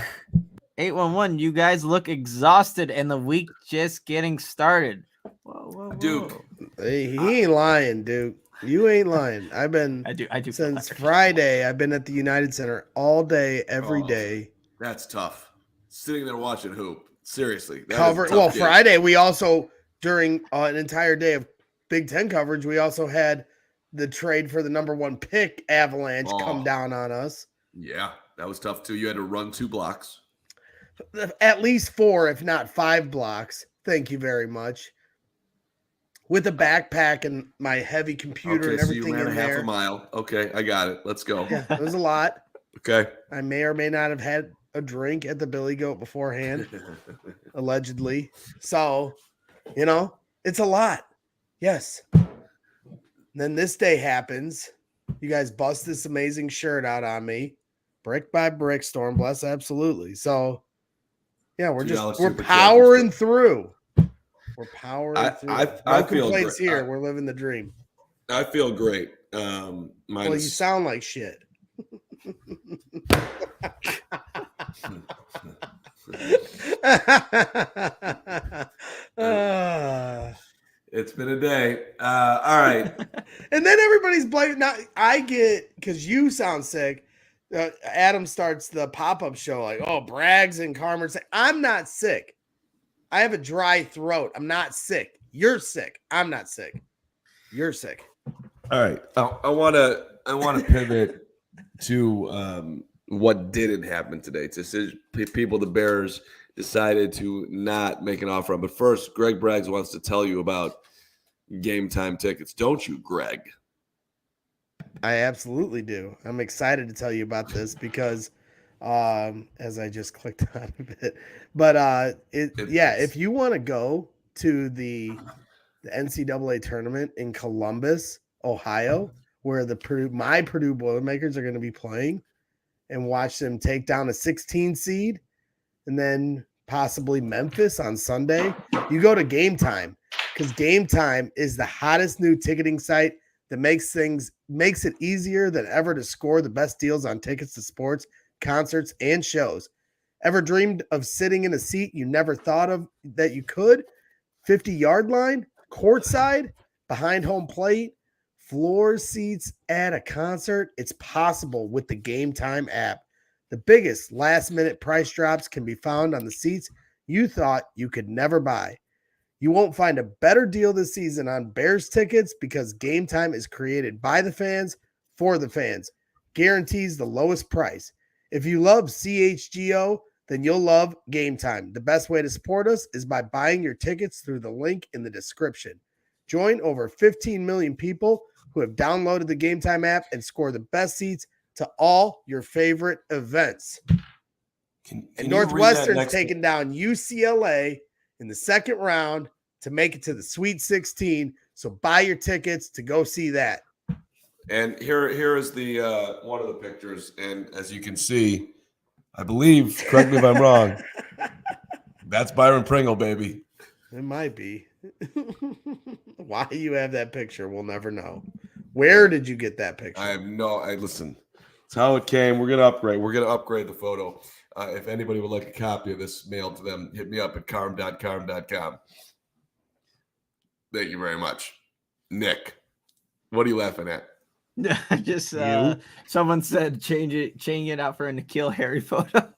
811, you guys look exhausted and the week just getting started. Whoa. Duke. Hey, he ain't lying, Duke. You ain't lying. I do since Friday. I've been at the United Center all day, every day. That's tough. Sitting there watching hoop. Seriously. Friday we also, during an entire day of Big Ten coverage, we also had the trade for the number 1 pick avalanche come down on us. Yeah, that was tough too. You had to run 2 blocks. At least 4, if not 5 blocks. Thank you very much. With a backpack and my heavy computer and everything so you ran in there. half a mile. Okay, I got it. Let's go. Yeah, it was a lot. Okay. I may or may not have had a drink at the Billy Goat beforehand, allegedly. So, it's a lot. Yes. And then this day happens. You guys bust this amazing shirt out on me. Brick by brick, Storm Bless, absolutely. So, yeah, we're powering through. We're powering through. I feel great. Here. We're living the dream. I feel great. You sound like shit. It's been a day. All right. And then everybody's blaming. Now I get, because you sound sick. Adam starts the pop-up show like, Braggs and Carman say, I'm not sick. I have a dry throat. I'm not sick. You're sick. I'm not sick. You're sick. All right. I want to pivot to what didn't happen today. To people the Bears decided to not make an offer on. But first, Greg Braggs wants to tell you about Game Time tickets. Don't you, Greg? I absolutely do. I'm excited to tell you about this because as I just clicked on it. But if you want to go to the NCAA tournament in Columbus, Ohio, where my Purdue Boilermakers are going to be playing, and watch them take down a 16 seed and then possibly Memphis on Sunday, you go to Game Time, because Game Time is the hottest new ticketing site that makes it easier than ever to score the best deals on tickets to sports, concerts, and shows. Ever dreamed of sitting in a seat you never thought of that you could? 50-yard line, courtside, behind home plate, floor seats at a concert? It's possible with the Game Time app. The biggest last-minute price drops can be found on the seats you thought you could never buy. You won't find a better deal this season on Bears tickets because Game Time is created by the fans for the fans. Guarantees the lowest price. If you love CHGO, then you'll love Game Time. The best way to support us is by buying your tickets through the link in the description. Join over 15 million people who have downloaded the Game Time app and score the best seats to all your favorite events. And Northwestern's taking down UCLA in the second round to make it to the Sweet 16. So buy your tickets to go see that. And here is the one of the pictures. And as you can see, I believe, correct me if I'm wrong, that's Byron Pringle, baby. It might be. Why you have that picture, we'll never know. Where did you get that picture? Listen, it's how it came. We're gonna upgrade the photo. If anybody would like a copy of this mailed to them, hit me up at carm.com. Thank you very much. Nick, what are you laughing at? Just someone said change it out for a N'Keal Harry photo.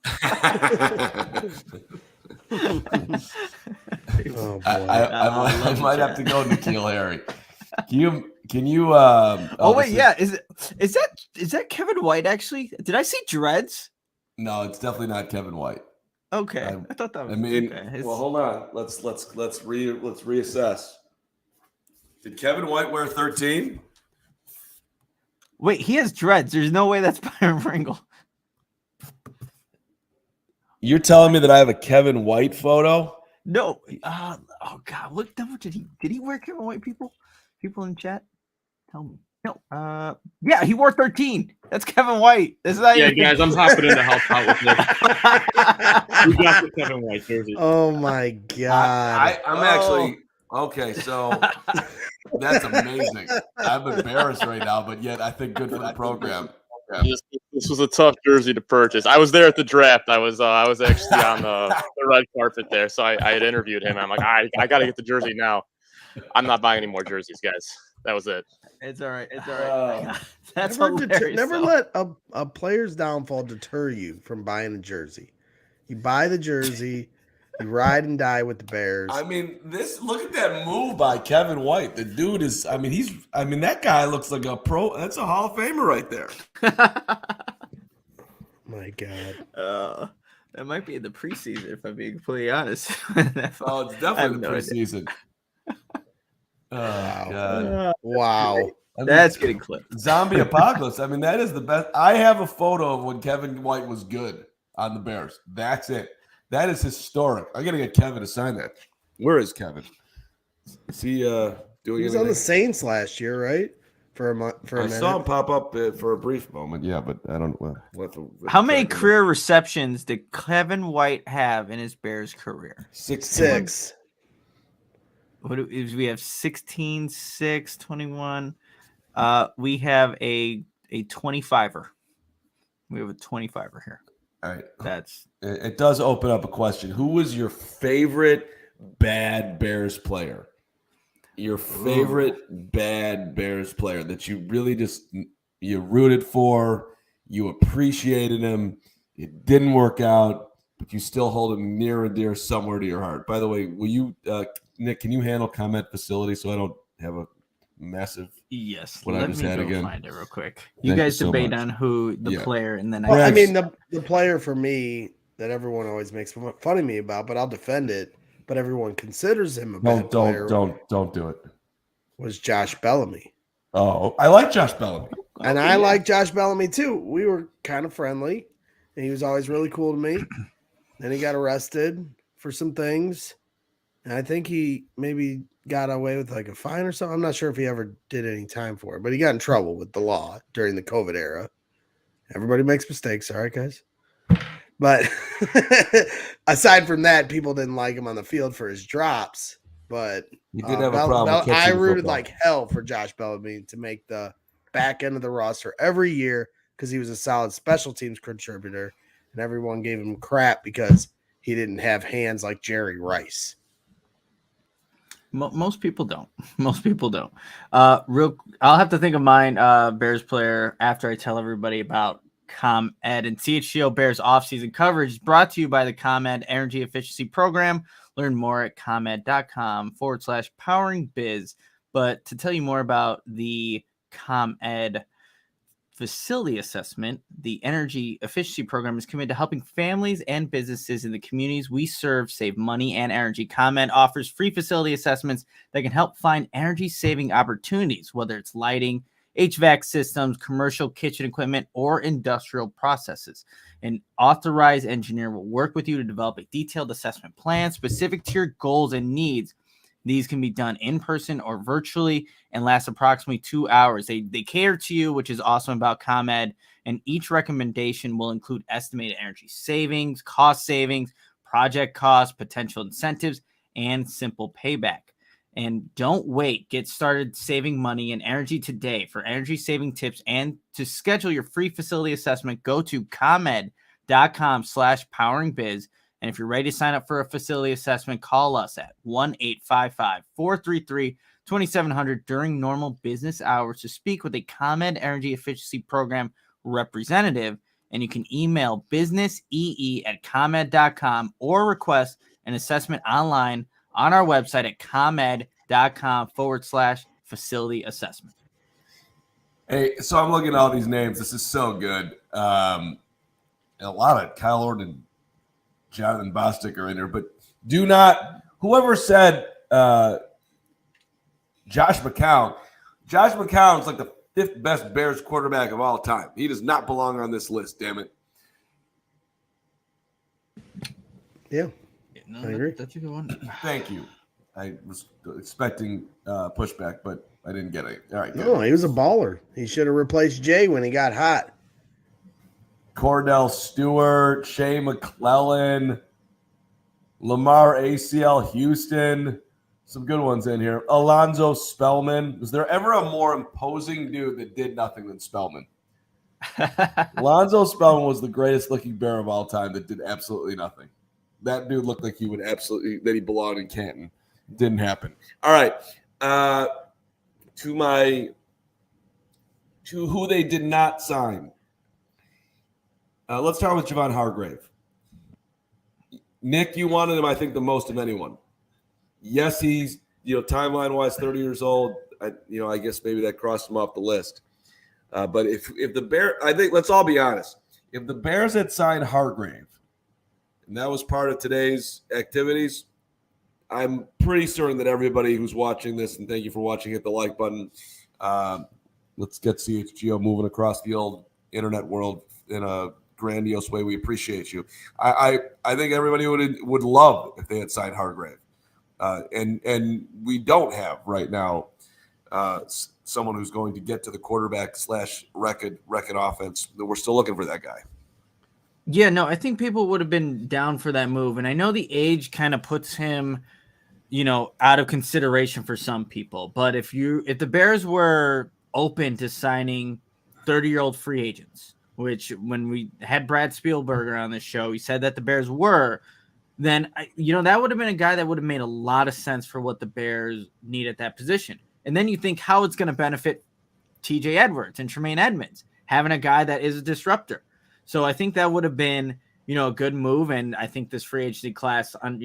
Oh, boy. I might have to go N'Keal Harry. Can you is that Kevin White actually? Did I see dreads? No, it's definitely not Kevin White. Okay. I thought that was okay. Well, hold on. Let's reassess. Did Kevin White wear 13? Wait, he has dreads. There's no way that's Byron Pringle. You're telling me that I have a Kevin White photo? No. Oh God. What number did he wear Kevin White, people? People in chat? Tell me. No. Yeah, he wore 13. That's Kevin White. Guys, I'm hopping in to help out with this. We got the Kevin White jersey. Oh my God. I'm actually okay, so that's amazing. I'm embarrassed right now, but yet I think good for the program. This was a tough jersey to purchase. I was there at the draft. I was actually on the red carpet there, so I had interviewed him. I'm like, I got to get the jersey now. I'm not buying any more jerseys, guys. That was it. It's all right. That's never let a player's downfall deter you from buying a jersey. You buy the jersey, you ride and die with the Bears. I mean, look at that move by Kevin White. The dude is, that guy looks like a pro. That's a Hall of Famer right there. My God. That might be in the preseason, if I'm being completely honest. It's definitely the preseason. God. Wow. That's getting clipped. Zombie apocalypse. That is the best. I have a photo of when Kevin White was good on the Bears. That's it. That is historic. I got to get Kevin to sign that. Where is Kevin? Is he doing He was anything? on the Saints last year, right? For a minute. I saw him pop up for a brief moment. Yeah, but I don't know. How many career receptions did Kevin White have in his Bears career? 6. We have 16, 6, 21. We have a 25er. We have a 25er here. All right. It does open up a question. Who was your favorite bad Bears player? Your favorite bad Bears player that you really you rooted for, you appreciated him, it didn't work out, but you still hold him near and dear somewhere to your heart. By the way, will you, Nick, can you handle comment facility so I don't have a massive Yes. What I just had again? Find it real quick. You guys debate on who the player, and then the player for me that everyone always makes fun of me about, but I'll defend it. But everyone considers him a bad player. Don't do it. Was Josh Bellamy. Oh, I like Josh Bellamy. And I like Josh Bellamy too. We were kind of friendly, and he was always really cool to me. Then he got arrested for some things. And I think he maybe got away with like a fine or something. I'm not sure if he ever did any time for it, but he got in trouble with the law during the COVID era. Everybody makes mistakes. All right, guys. But aside from that, people didn't like him on the field for his drops. But you did have a problem. I rooted like hell for Josh Bellamy to make the back end of the roster every year because he was a solid special teams contributor, and everyone gave him crap because he didn't have hands like Jerry Rice. Most people don't. Most people don't. I'll have to think of mine, Bears player, after I tell everybody about ComEd. And CHGO Bears offseason coverage is brought to you by the ComEd Energy Efficiency Program. Learn more at comed.com/powering biz. But to tell you more about the ComEd facility assessment, the energy efficiency program is committed to helping families and businesses in the communities we serve save money and energy. ComEd offers free facility assessments that can help find energy saving opportunities, whether it's lighting, HVAC systems, commercial kitchen equipment, or industrial processes. An authorized engineer will work with you to develop a detailed assessment plan specific to your goals and needs. These can be done in person or virtually and last approximately 2 hours. They cater to you, which is awesome about ComEd. And each recommendation will include estimated energy savings, cost savings, project costs, potential incentives, and simple payback. And don't wait. Get started saving money and energy today. For energy saving tips and to schedule your free facility assessment, go to comed.com/poweringbiz. And if you're ready to sign up for a facility assessment, call us at 1-855-433-2700 during normal business hours to speak with a ComEd Energy Efficiency Program representative. And you can email businessee@comed.com or request an assessment online on our website at comed.com/facility assessment. Hey, so I'm looking at all these names. This is so good. A lot of Kyle Orton and Jonathan Bostic are in there, but do not, whoever said Josh McCown. Josh McCown's like the 5th best Bears quarterback of all time. He does not belong on this list, damn it. Yeah, No, I agree. That's a good one. Thank you. I was expecting pushback, but I didn't get it. All right, good. No, he was a baller. He should have replaced Jay when he got hot. Cordell Stewart, Shea McClellan, Lamar ACL Houston. Some good ones in here. Alonzo Spellman. Was there ever a more imposing dude that did nothing than Spellman? Alonzo Spellman was the greatest looking Bear of all time that did absolutely nothing. That dude looked like he would absolutely, that he belonged in Canton. Didn't happen. All right. To who they did not sign. Let's start with Javon Hargrave. Nick, you wanted him, I think, the most of anyone. Yes, he's, timeline-wise, 30 years old. I guess maybe that crossed him off the list. But if the Bears, I think, let's all be honest. If the Bears had signed Hargrave, and that was part of today's activities, I'm pretty certain that everybody who's watching this, and thank you for watching, hit the like button. Let's get CHGO moving across the old internet world in a grandiose way. We appreciate you. I think everybody would love if they had signed Hargrave, and we don't have right now someone who's going to get to the quarterback / record offense. We're still looking for that guy. Yeah, no, I think people would have been down for that move, and I know the age kind of puts him, out of consideration for some people. But if the Bears were open to signing 30-year-old free agents, which when we had Brad Spielberger on this show, he said that the Bears were, then, that would have been a guy that would have made a lot of sense for what the Bears need at that position. And then you think how it's going to benefit TJ Edwards and Tremaine Edmunds, having a guy that is a disruptor. So I think that would have been, a good move. And I think this free agency class on,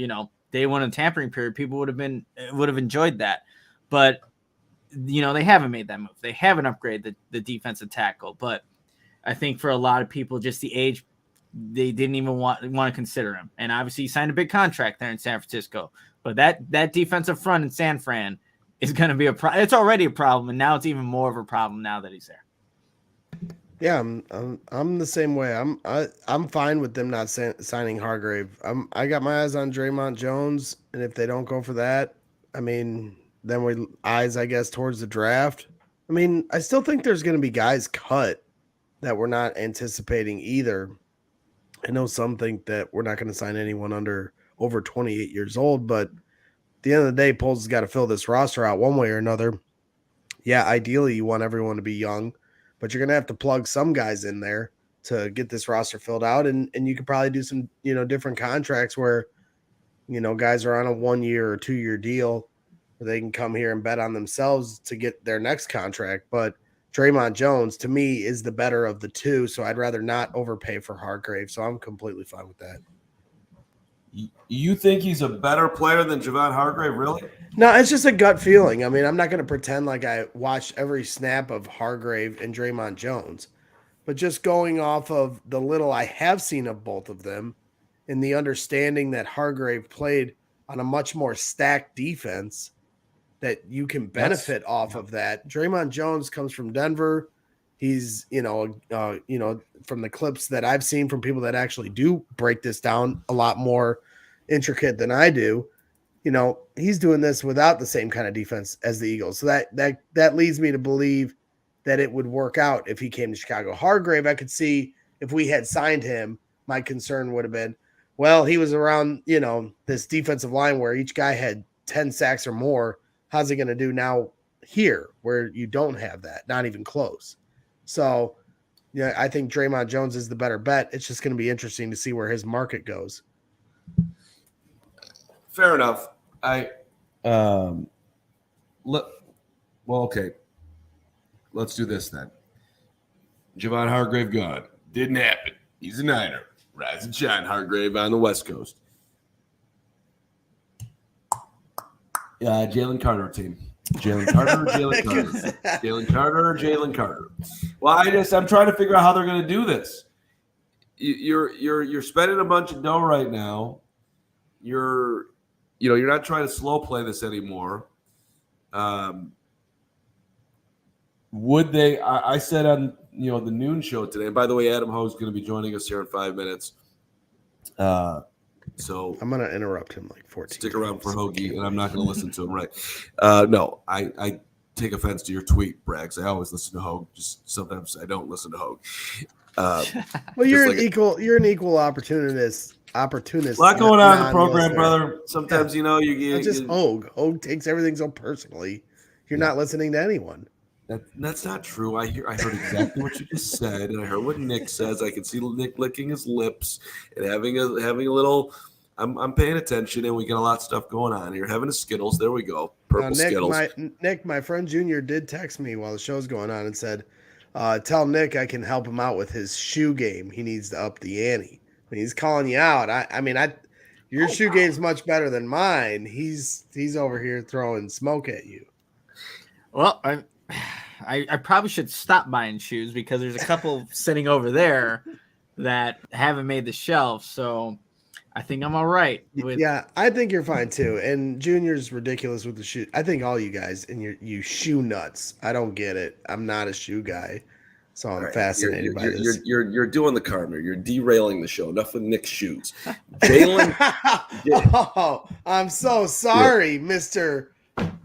day one of the tampering period, people would have enjoyed that. But, they haven't made that move. They haven't upgraded the defensive tackle. But I think for a lot of people, just the age, they didn't even want to consider him. And obviously he signed a big contract there in San Francisco. But that defensive front in San Fran is going to be it's already a problem. And now it's even more of a problem now that he's there. Yeah, I'm the same way. I'm fine with them not signing Hargrave. I got my eyes on Draymond Jones, and if they don't go for that, then eyes, I guess, towards the draft. I still think there's going to be guys cut that we're not anticipating either. I know some think that we're not going to sign anyone over 28 years old, but at the end of the day, Poles has got to fill this roster out one way or another. Yeah, ideally you want everyone to be young, but you're going to have to plug some guys in there to get this roster filled out. And you could probably do some, different contracts where, guys are on a 1 year or 2 year deal. where they can come here and bet on themselves to get their next contract. But Draymond Jones, to me, is the better of the two, so I'd rather not overpay for Hargrave, so I'm completely fine with that. You think he's a better player than Javon Hargrave, really? No, it's just a gut feeling. I mean, I'm not going to pretend like I watched every snap of Hargrave and Draymond Jones, but just going off of the little I have seen of both of them and the understanding that Hargrave played on a much more stacked defense, that you can benefit off of that. Draymond Jones comes from Denver. He's, from the clips that I've seen from people that actually do break this down a lot more intricate than I do, he's doing this without the same kind of defense as the Eagles. So that leads me to believe that it would work out if he came to Chicago. Hargrave, I could see if we had signed him, my concern would have been, well, he was around, this defensive line where each guy had 10 sacks or more. How's he going to do now here where you don't have that? Not even close. So, I think Draymond Jones is the better bet. It's just going to be interesting to see where his market goes. Fair enough. Okay. Let's do this then. Javon Hargrave gone. Didn't happen. He's a Niner. Rise and shine, Hargrave on the West Coast. Jalen Carter team. Jalen Carter or Jalen Carter? Jalen Carter or Jalen Carter? Well, I'm trying to figure out how they're going to do this. You're spending a bunch of dough right now. You're not trying to slow play this anymore. Would they? I said on the noon show today. And by the way, Adam Hoge is going to be joining us here in 5 minutes. So I'm going to interrupt him like 14 Stick around times. for Hoagie, and I'm not going to listen to him, right? No, I take offense to your tweet, Braggs. I always listen to Hoge. Just sometimes I don't listen to Hoge. Well, you're an equal opportunist. A lot going on in the program, listener. brother. Sometimes, It's just Hoge. Hoge takes everything so personally. You're not listening to anyone. That's not true. I heard exactly what you just said, and I heard what Nick says. I can see Nick licking his lips and having a little. I'm paying attention, and we got a lot of stuff going on here. Having a Skittles, there we go. Purple Skittles. Nick, my friend Junior did text me while the show's going on and said, "Tell Nick I can help him out with his shoe game. He needs to up the ante." When he's calling you out, your shoe game's much better than mine. He's over here throwing smoke at you. Well, I probably should stop buying shoes because there's a couple sitting over there that haven't made the shelf. So I think I'm all right. Yeah, I think you're fine too. And Junior's ridiculous with the shoe. I think all you guys and you shoe nuts. I don't get it. I'm not a shoe guy, so I'm fascinated by this. You're doing the Carman. You're derailing the show. Enough with Nick's shoes. Jalen. Oh, I'm so sorry, Mr.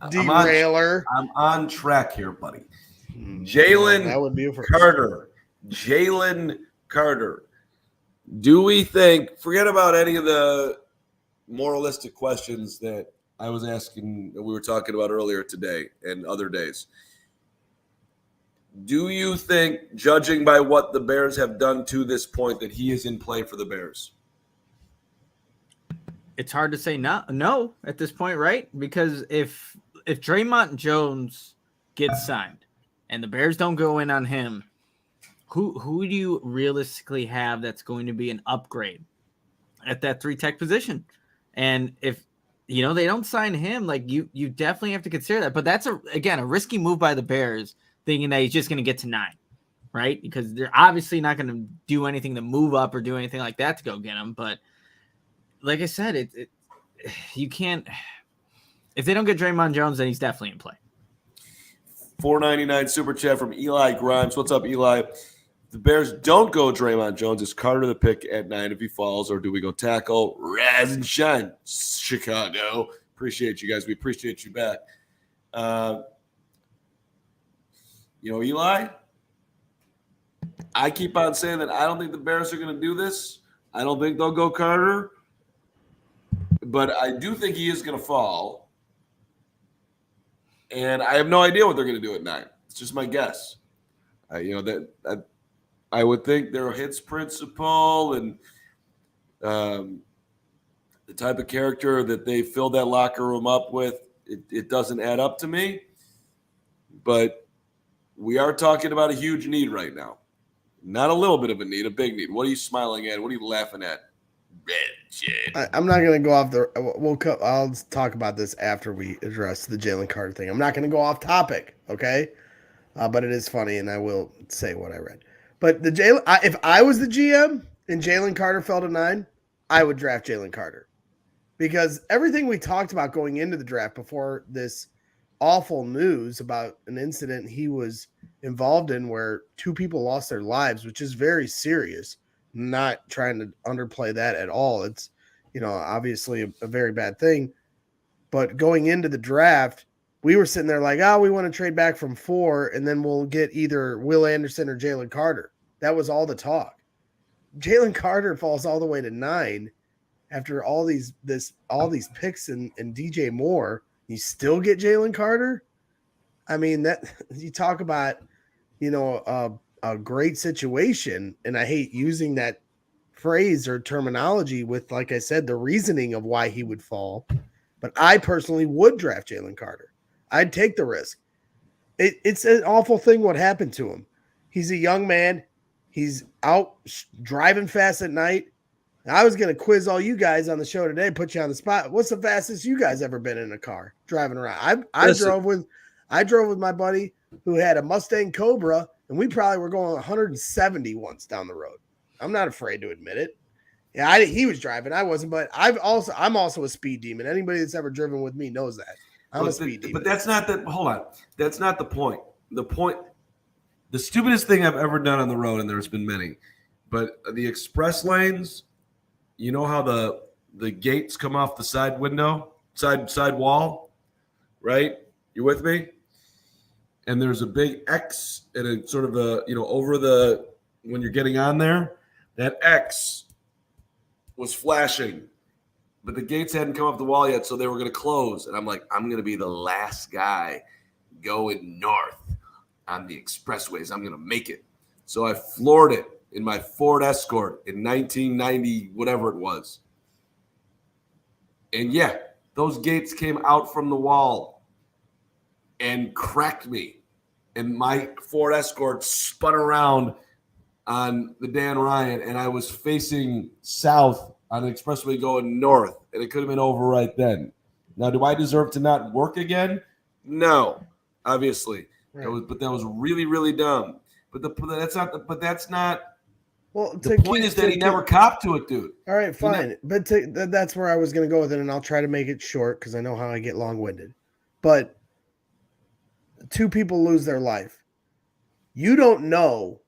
Derailer. I'm on track here, buddy. Jalen that would be a first. Carter. Jalen Carter. Do we think, forget about any of the moralistic questions that I was asking, that we were talking about earlier today and other days. Do you think, judging by what the Bears have done to this point, that he is in play for the Bears? It's hard to say no at this point, right? Because if Draymond Jones gets signed and the Bears don't go in on him, who do you realistically have that's going to be an upgrade at that 3-tech position? And if they don't sign him, like you definitely have to consider that. But that's a risky move by the Bears, thinking that he's just going to get to 9, right? Because they're obviously not going to do anything to move up or do anything like that to go get him. But like I said, you can't. If they don't get Draymond Jones, then he's definitely in play. $4.99 super chat from Eli Grimes. What's up, Eli? The Bears don't go Draymond Jones. Is Carter the pick at 9 if he falls, or do we go tackle? Rise and shine, Chicago. Appreciate you guys. We appreciate you back. Eli, I keep on saying that I don't think the Bears are going to do this. I don't think they'll go Carter, but I do think he is going to fall. And I have no idea what they're going to do at 9. It's just my guess. I would think their hits principle and the type of character that they fill that locker room up with, It doesn't add up to me. But we are talking about a huge need right now. Not a little bit of a need, a big need. What are you smiling at? What are you laughing at? I'm not going to go off I'll talk about this after we address the Jalen Carter thing. I'm not going to go off topic, okay? But it is funny, and I will say what I read. But if I was the GM and Jalen Carter fell to 9, I would draft Jalen Carter. Because everything we talked about going into the draft before this awful news about an incident he was involved in where 2 people lost their lives, which is very serious. Not trying to underplay that at all. It's, obviously a very bad thing. But going into the draft, we were sitting there like, we want to trade back from 4, and then we'll get either Will Anderson or Jalen Carter. That was all the talk. Jalen Carter falls all the way to 9 after all these picks and DJ Moore. You still get Jalen Carter? I mean, that you talk about, a great situation, and I hate using that phrase or terminology with, like I said, the reasoning of why he would fall. But I personally would draft Jalen Carter. I'd take the risk. It's an awful thing what happened to him. He's a young man. He's out driving fast at night. I was going to quiz all you guys on the show today, put you on the spot. What's the fastest you guys ever been in a car driving around? I drove with my buddy who had a Mustang Cobra, and we probably were going 170 once down the road. I'm not afraid to admit it. Yeah, he was driving. I wasn't, but I'm also a speed demon. Anybody that's ever driven with me knows that. I'm a speed demon. But that's not the hold on. That's not the point. The stupidest thing I've ever done on the road, and there's been many, but the express lanes. You know how the gates come off the side window, side wall, right? You with me? And there's a big X and a sort of over the when you're getting on there, that X was flashing, but the gates hadn't come off the wall yet, so they were going to close. And I'm like, I'm going to be the last guy going north on the expressways. I'm going to make it. So I floored it in my Ford Escort in 1990, whatever it was. And yeah, those gates came out from the wall and cracked me. And my Ford Escort spun around on the Dan Ryan, and I was facing south on the expressway going north, and it could have been over right then. Now, do I deserve to not work again? No, obviously. Right. But that was really, really dumb. But that's not. Well, the point is that he never copped to it, dude. All right, fine. But that's where I was going to go with it, and I'll try to make it short because I know how I get long-winded. But 2 people lose their life. You don't know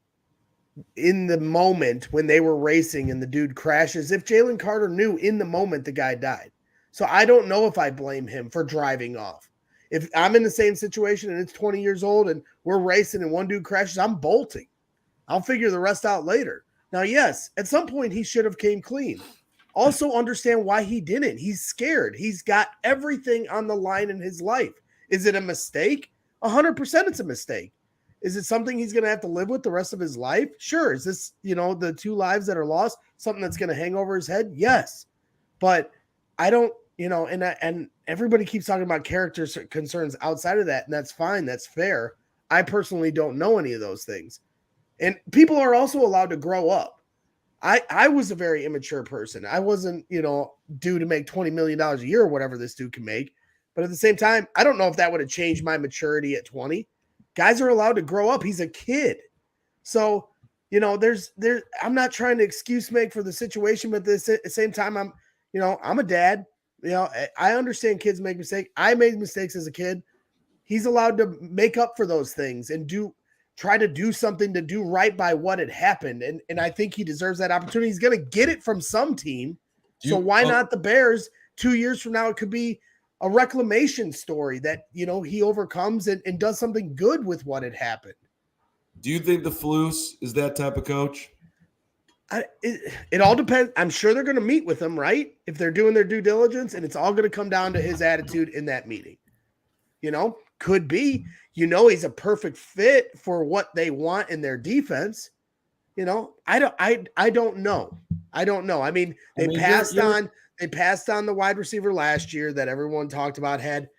in the moment when they were racing and the dude crashes if Jalen Carter knew in the moment the guy died. So I don't know if I blame him for driving off. If I'm in the same situation and it's 20 years old and we're racing and one dude crashes, I'm bolting. I'll figure the rest out later. Now, yes, at some point he should have came clean. Also understand why he didn't. He's scared. He's got everything on the line in his life. Is it a mistake? 100% it's a mistake. Is it something he's going to have to live with the rest of his life? Sure. Is this, the 2 lives that are lost, something that's going to hang over his head? Yes. But I don't, and everybody keeps talking about character concerns outside of that, and that's fine. That's fair. I personally don't know any of those things. And people are also allowed to grow up. I was a very immature person. I wasn't, due to make $20 million a year or whatever this dude can make. But at the same time, I don't know if that would have changed my maturity at 20. Guys are allowed to grow up. He's a kid. So, I'm not trying to excuse make for the situation, but at the same time, I'm a dad. I understand kids make mistakes. I made mistakes as a kid. He's allowed to make up for those things and try to do something to do right by what had happened. And I think he deserves that opportunity. He's going to get it from some team. So why not the Bears? 2 years from now, it could be a reclamation story that, he overcomes and does something good with what had happened. Do you think the Flus is that type of coach? It all depends. I'm sure they're going to meet with him, right? If they're doing their due diligence, and it's all going to come down to his attitude in that meeting. Could be. He's a perfect fit for what they want in their defense. I don't know. I mean, they passed on the wide receiver last year that everyone talked about had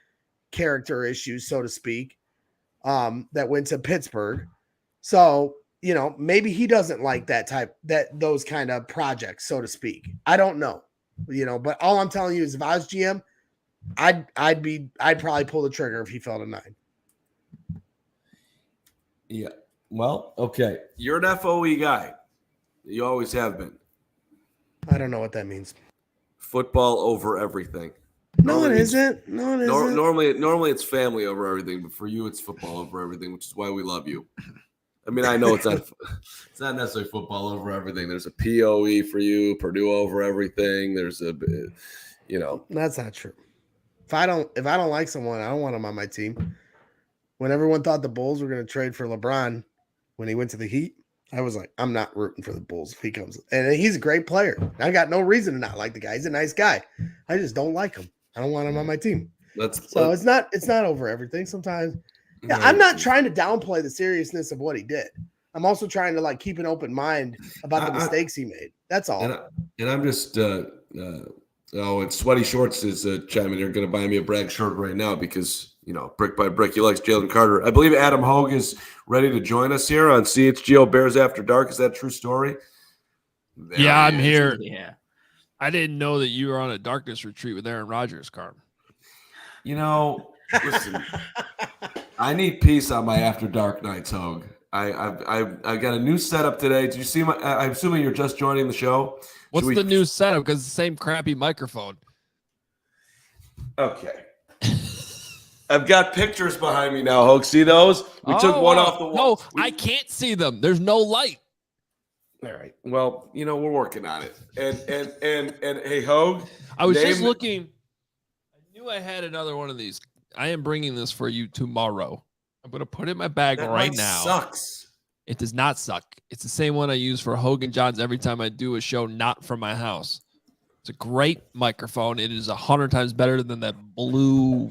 character issues, so to speak, that went to Pittsburgh. So, maybe he doesn't like those kind of projects, so to speak. I don't know, but all I'm telling you is if I was GM, I'd probably pull the trigger if he fell to 9. Yeah. Well, okay. You're an FOE guy. You always have been. I don't know what that means. Football over everything. No, it isn't. No, it isn't. Normally it's family over everything, but for you, it's football over everything, which is why we love you. I mean, I know it's not necessarily football over everything. There's a POE for you, Purdue over everything. There's That's not true. If I don't like someone, I don't want them on my team. When everyone thought the Bulls were going to trade for LeBron when he went to the Heat, I was like, I'm not rooting for the Bulls if he comes. And he's a great player. I got no reason to not like the guy. He's a nice guy. I just don't like him. I don't want him on my team. It's not over everything. Sometimes I'm not trying to downplay the seriousness of what he did. I'm also trying to keep an open mind about the mistakes he made. That's all. And I'm just and Sweaty Shorts is chiming. You're going to buy me a Bragg shirt right now because brick by brick, he likes Jalen Carter. I believe Adam Hoge is ready to join us here on CHGO Bears After Dark. Is that a true story? I'm here. Yeah. I didn't know that you were on a darkness retreat with Aaron Rodgers, Carman. Listen, I need peace on my After Dark nights, Hoge. I got a new setup today. Did you see I'm assuming you're just joining the show. What's the new setup? Because it's the same crappy microphone. Okay. I've got pictures behind me now, Hoge. See those? We took one off the wall. No, I can't see them. There's no light. All right. Well, we're working on it. And hey, Hoge. I was just looking. I knew I had another one of these. I am bringing this for you tomorrow. I'm going to put it in my bag right now. Sucks. It does not suck. It's the same one I use for Hogan Johns every time I do a show not from my house. It's a great microphone. It is 100 times better than that blue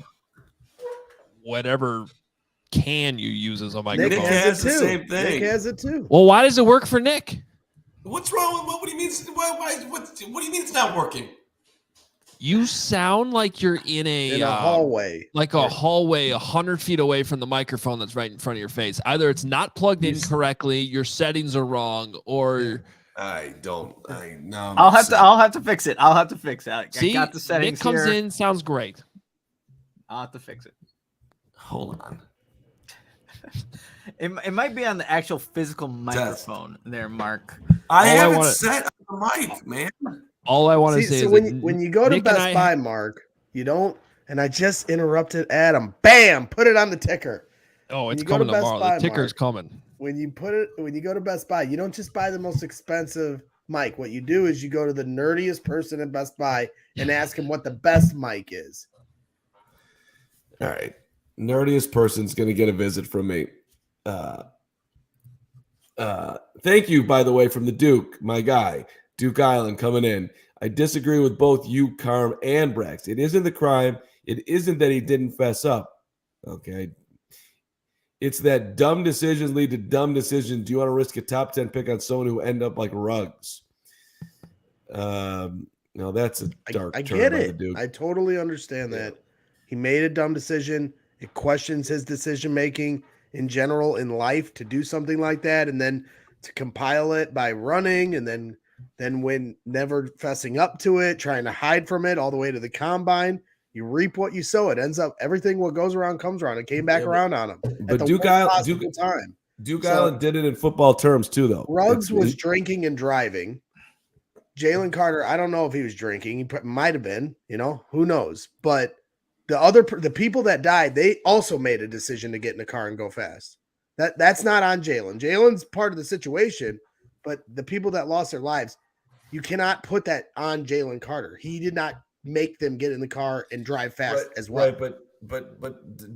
whatever can you use as a microphone. Nick has the same thing. Nick has it too. Well, why does it work for Nick? What's wrong with what do you mean? What do you mean it's not working? You sound like you're in a hallway. Like a hallway 100 feet away from the microphone that's right in front of your face. Either it's not plugged in correctly, your settings are wrong, or I'll have to fix it. I got the settings. Nick comes in, sounds great. I'll have to fix it. Hold on. It might be on the actual physical microphone there, Mark. I haven't set up the mic, man. All I want to say is when you go to Best Buy, Mark, you don't. And I just interrupted Adam. Bam! Put it on the ticker. Oh, it's coming tomorrow. The ticker's coming. When you go to Best Buy, you don't just buy the most expensive mic. What you do is you go to the nerdiest person at Best Buy and ask him what the best mic is. All right. Nerdiest person's going to get a visit from me. Thank you, by the way, from the Duke, my guy. Duke Island coming in. I disagree with both you, Carm, and Brax. It isn't the crime. It isn't that he didn't fess up. Okay. It's that dumb decisions lead to dumb decisions. Do you want to risk a top 10 pick on someone who end up like Ruggs? No, that's a dark I turn get by it. the Duke. I totally understand that. He made a dumb decision. It questions his decision-making in general in life to do something like that, and then to compile it by running, and then when never fessing up to it, trying to hide from it all the way to the combine. You reap what you sow. It ends up everything what goes around comes around. It came back around on him. But Duke Island did it in football terms too, though. Ruggs was drinking and driving. Jalen Carter, I don't know if he was drinking. He might have been. Who knows? But the people that died, they also made a decision to get in the car and go fast. That's not on Jalen. Jalen's part of the situation, but the people that lost their lives, you cannot put that on Jalen Carter. He did not make them get in the car and drive fast as well. Right, but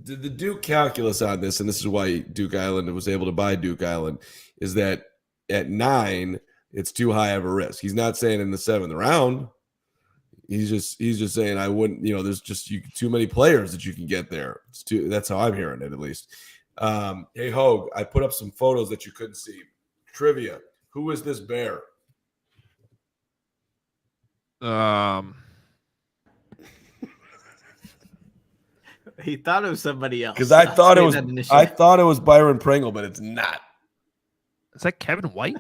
the Duke calculus on this, and this is why Duke Island was able to buy Duke Island, is that at 9, it's too high of a risk. He's not saying in the 7th round. He's just saying I wouldn't. There's just too many players that you can get there. That's how I'm hearing it, at least. Hey Hoge, I put up some photos that you couldn't see. Trivia: who is this bear? He thought it was somebody else. Because I thought Say that initially. I thought it was Byron Pringle, but it's not. Is that Kevin White?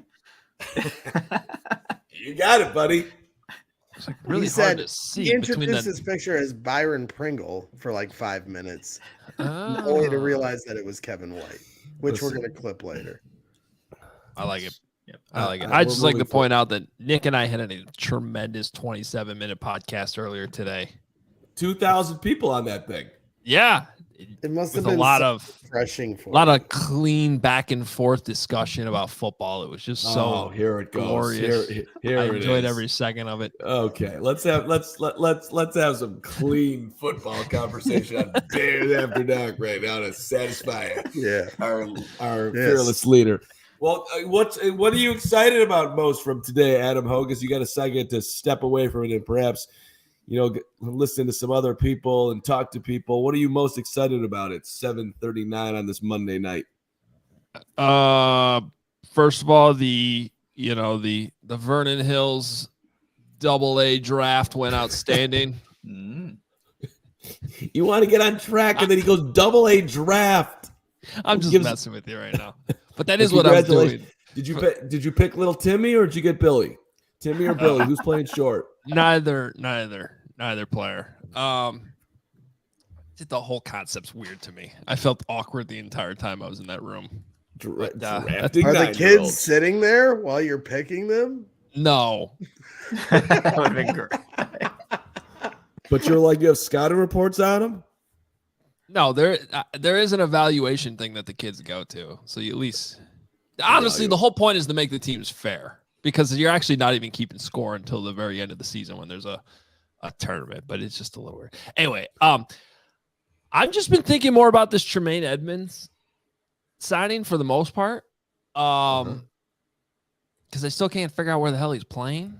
You got it, buddy. It's like really He hard said to see he between introduced the. his picture as Byron Pringle for like 5 minutes, Oh, only to realize that it was Kevin White, which we're Listen. going to clip later. I like it. Yep. I like it. We're I just like to moving point out that Nick and I had a tremendous 27-minute podcast earlier today. 2,000 people on that thing. Yeah, It must with have been a lot so of refreshing for clean back and forth discussion about football. It was just so here it goes. glorious. Here I it enjoyed is. every second of it. Okay, let's have some clean football conversation on Bears After Dark right now to satisfy Yeah. our Yes. fearless leader. Well, what are you excited about most from today, Adam Hoge? You got a second to step away from it and perhaps, listen to some other people and talk to people. What are you most excited about at 7:39 on this Monday night? First of all, the Vernon Hills AA draft went outstanding. You want to get on track, and then he goes AA draft. I'm just Gives- messing with you right now. But that is what I was doing. Congratulations. Did you pick little Timmy or did you get Billy? Timmy or Billy? Who's playing short? Neither player. The whole concept's weird to me. I felt awkward the entire time I was in that room. Drafting Are the 9-year-olds. kids sitting there while you're picking them? No. That would have been great. But you have scouting reports on them? No, there is an evaluation thing that the kids go to. So you at least honestly, the whole point is to make the teams fair because you're actually not even keeping score until the very end of the season when there's a tournament, but it's just a little weird. Anyway, I've just been thinking more about this Tremaine Edmunds signing for the most part. Because I still can't figure out where the hell he's playing.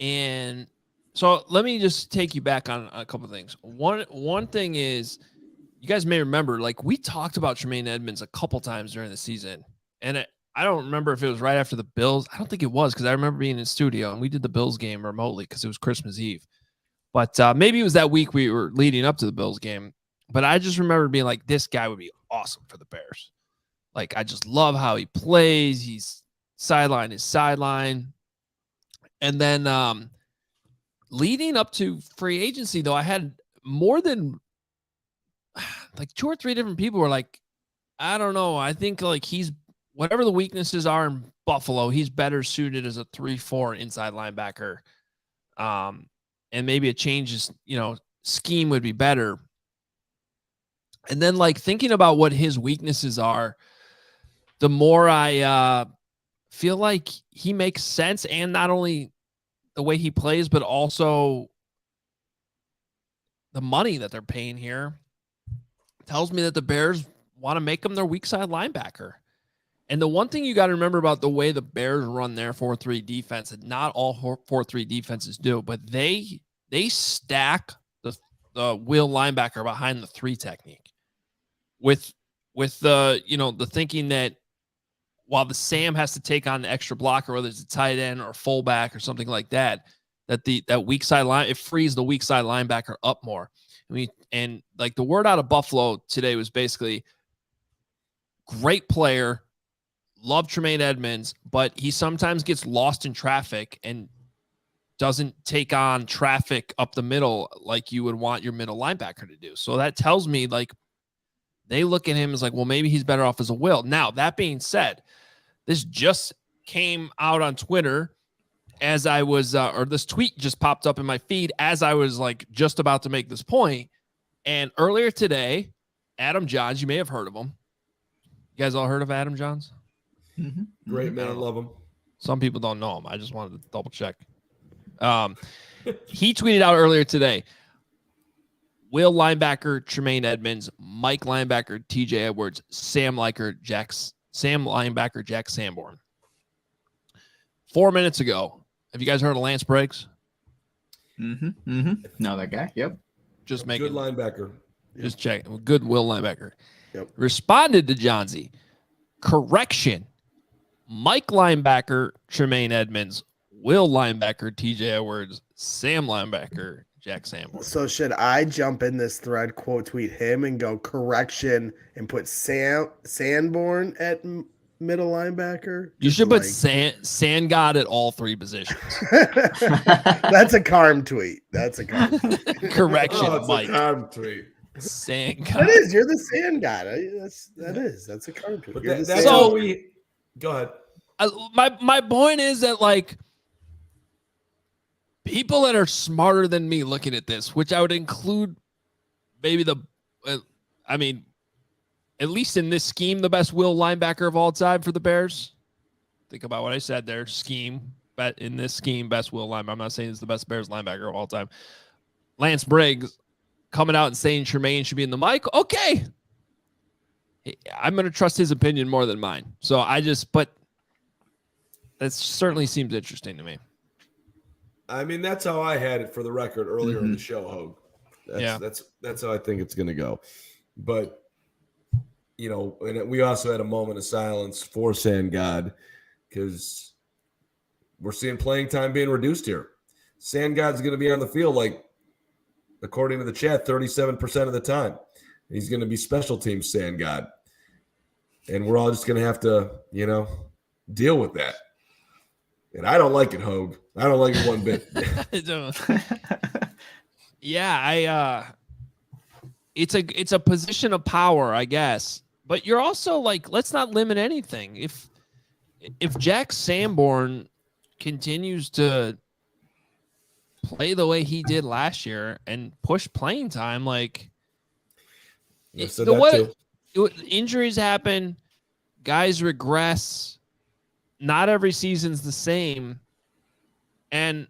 And so let me just take you back on a couple of things. One thing is, you guys may remember, we talked about Tremaine Edmunds a couple times during the season. And I don't remember if it was right after the Bills. I don't think it was because I remember being in studio and we did the Bills game remotely because it was Christmas Eve. But maybe it was that week we were leading up to the Bills game. But I just remember being like, this guy would be awesome for the Bears. I just love how he plays. He's sideline is sideline. And then leading up to free agency, though, I had more than 2 or 3 different people were like, I don't know. I think he's whatever the weaknesses are in Buffalo, he's better suited as a 3-4 inside linebacker. And maybe a change scheme would be better. And then thinking about what his weaknesses are, the more I feel like he makes sense, and not only the way he plays, but also the money that they're paying here tells me that the Bears want to make him their weak side linebacker. And the one thing you got to remember about the way the Bears run their 4-3 defense, and not all 4-3 defenses do, but they stack the wheel linebacker behind the 3 technique with the thinking that while the Sam has to take on the extra blocker, whether it's a tight end or a fullback or something like that, that weak side line, it frees the weak side linebacker up more. And the word out of Buffalo today was basically great player, love Tremaine Edmunds, but he sometimes gets lost in traffic and doesn't take on traffic up the middle like you would want your middle linebacker to do. So that tells me they look at him as well, maybe he's better off as a will. Now, that being said, this just came out on Twitter as I was, or this tweet just popped up in my feed as I was just about to make this point. And earlier today, Adam Johns, you may have heard of him. You guys all heard of Adam Johns? Mm-hmm. Great man, love him. Some people don't know him. I just wanted to double check. He tweeted out earlier today, Will linebacker Tremaine Edmunds, Mike linebacker TJ Edwards, Sam linebacker Jack Sanborn. 4 minutes ago. Have you guys heard of Lance Briggs? No, that guy. Yep. Just making Good linebacker. Just check. Good Will linebacker. Yep. Responded to Johnsy. Correction. Mike linebacker Tremaine Edmunds, Will linebacker TJ Edwards, Sam linebacker Jack Sanborn. So should I jump in this thread, quote tweet him, and go correction and put Sanborn at middle linebacker? You Just should put like- Sand God at all three positions. That's a Carm tweet. That's a Carm. Correction, Oh, it's Mike. a Carm tweet. Sand That God. is. You're the Sand God. That's a Carm tweet. But You're the that's Sand all God. we. Go ahead. My point is that like people that are smarter than me looking at this, which I would include maybe I mean, at least in this scheme, the best will linebacker of all time for the Bears. Think about what I said there. Scheme, but in this scheme, best will linebacker. I'm not saying it's the best Bears linebacker of all time. Lance Briggs coming out and saying Tremaine should be in the mic. Okay. I'm going to trust his opinion more than mine. So but that certainly seems interesting to me. I mean, that's how I had it for the record earlier in the show, Hoge. That's how I think it's going to go. But, you know, and we also had a moment of silence for Sand God because we're seeing playing time being reduced here. Sand God's going to be on the field, like, according to the chat, 37% of the time. He's going to be special teams Sand God. And we're all just going to have to, you know, deal with that. And I don't like it, Hoge. I don't like it one bit. Yeah, it's a position of power, I guess. But you're also like, let's not limit anything. If Jack Sanborn continues to play the way he did last year and push playing time, like injuries happen, guys regress. Not every season's the same. And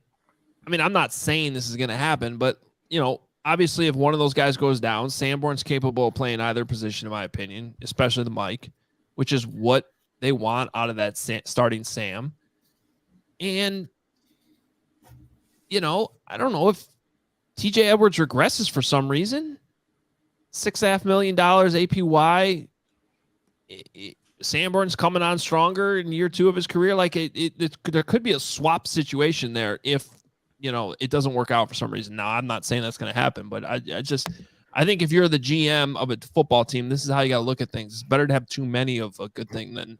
I mean, I'm not saying this is going to happen, but you know, obviously if one of those guys goes down, Sanborn's capable of playing either position, in my opinion, especially the Mike, which is what they want out of that starting Sam. And, you know, I don't know if TJ Edwards regresses for some reason. $6.5 million APY. Sanborn's coming on stronger in year 2 of his career. Like there could be a swap situation there if, you know, it doesn't work out for some reason. Now, I'm not saying that's going to happen, but I think if you're the GM of a football team, this is how you got to look at things. It's better to have too many of a good thing than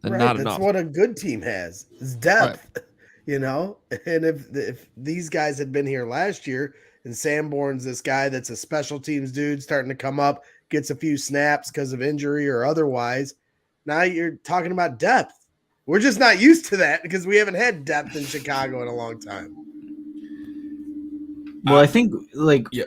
not enough. That's what a good team has. It's depth, right. You know? And if these guys had been here last year and Sanborn's this guy that's a special teams dude starting to come up, gets a few snaps because of injury or otherwise, now you're talking about depth. We're just not used to that because we haven't had depth in Chicago in a long time. Well, I think,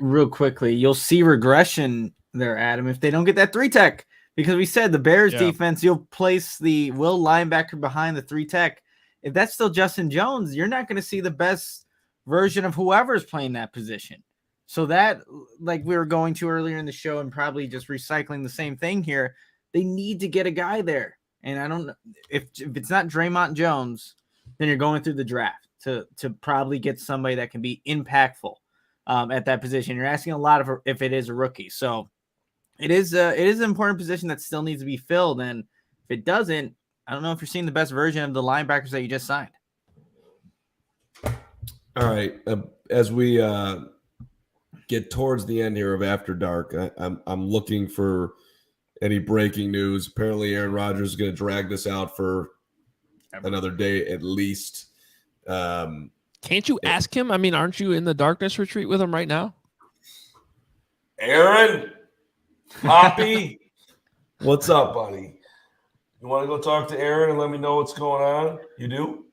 real quickly, you'll see regression there, Adam, if they don't get that 3-tech. Because we said the Bears defense, you'll place the will linebacker behind the 3-tech. If that's still Justin Jones, you're not going to see the best version of whoever's playing that position. So that, like we were going to earlier in the show and probably just recycling the same thing here, they need to get a guy there. And I don't know if it's not Draymond Jones, then you're going through the draft to probably get somebody that can be impactful at that position. You're asking a lot of if it is a rookie. So it is an important position that still needs to be filled. And if it doesn't, I don't know if you're seeing the best version of the linebackers that you just signed. All right. As we get towards the end here of After Dark, I'm looking for any breaking news. Apparently Aaron Rodgers is going to drag this out for another day at least. Can't you ask him? I mean, aren't you in the darkness retreat with him right now? Aaron, Poppy, what's up, buddy? You want to go talk to Aaron and let me know what's going on? You do?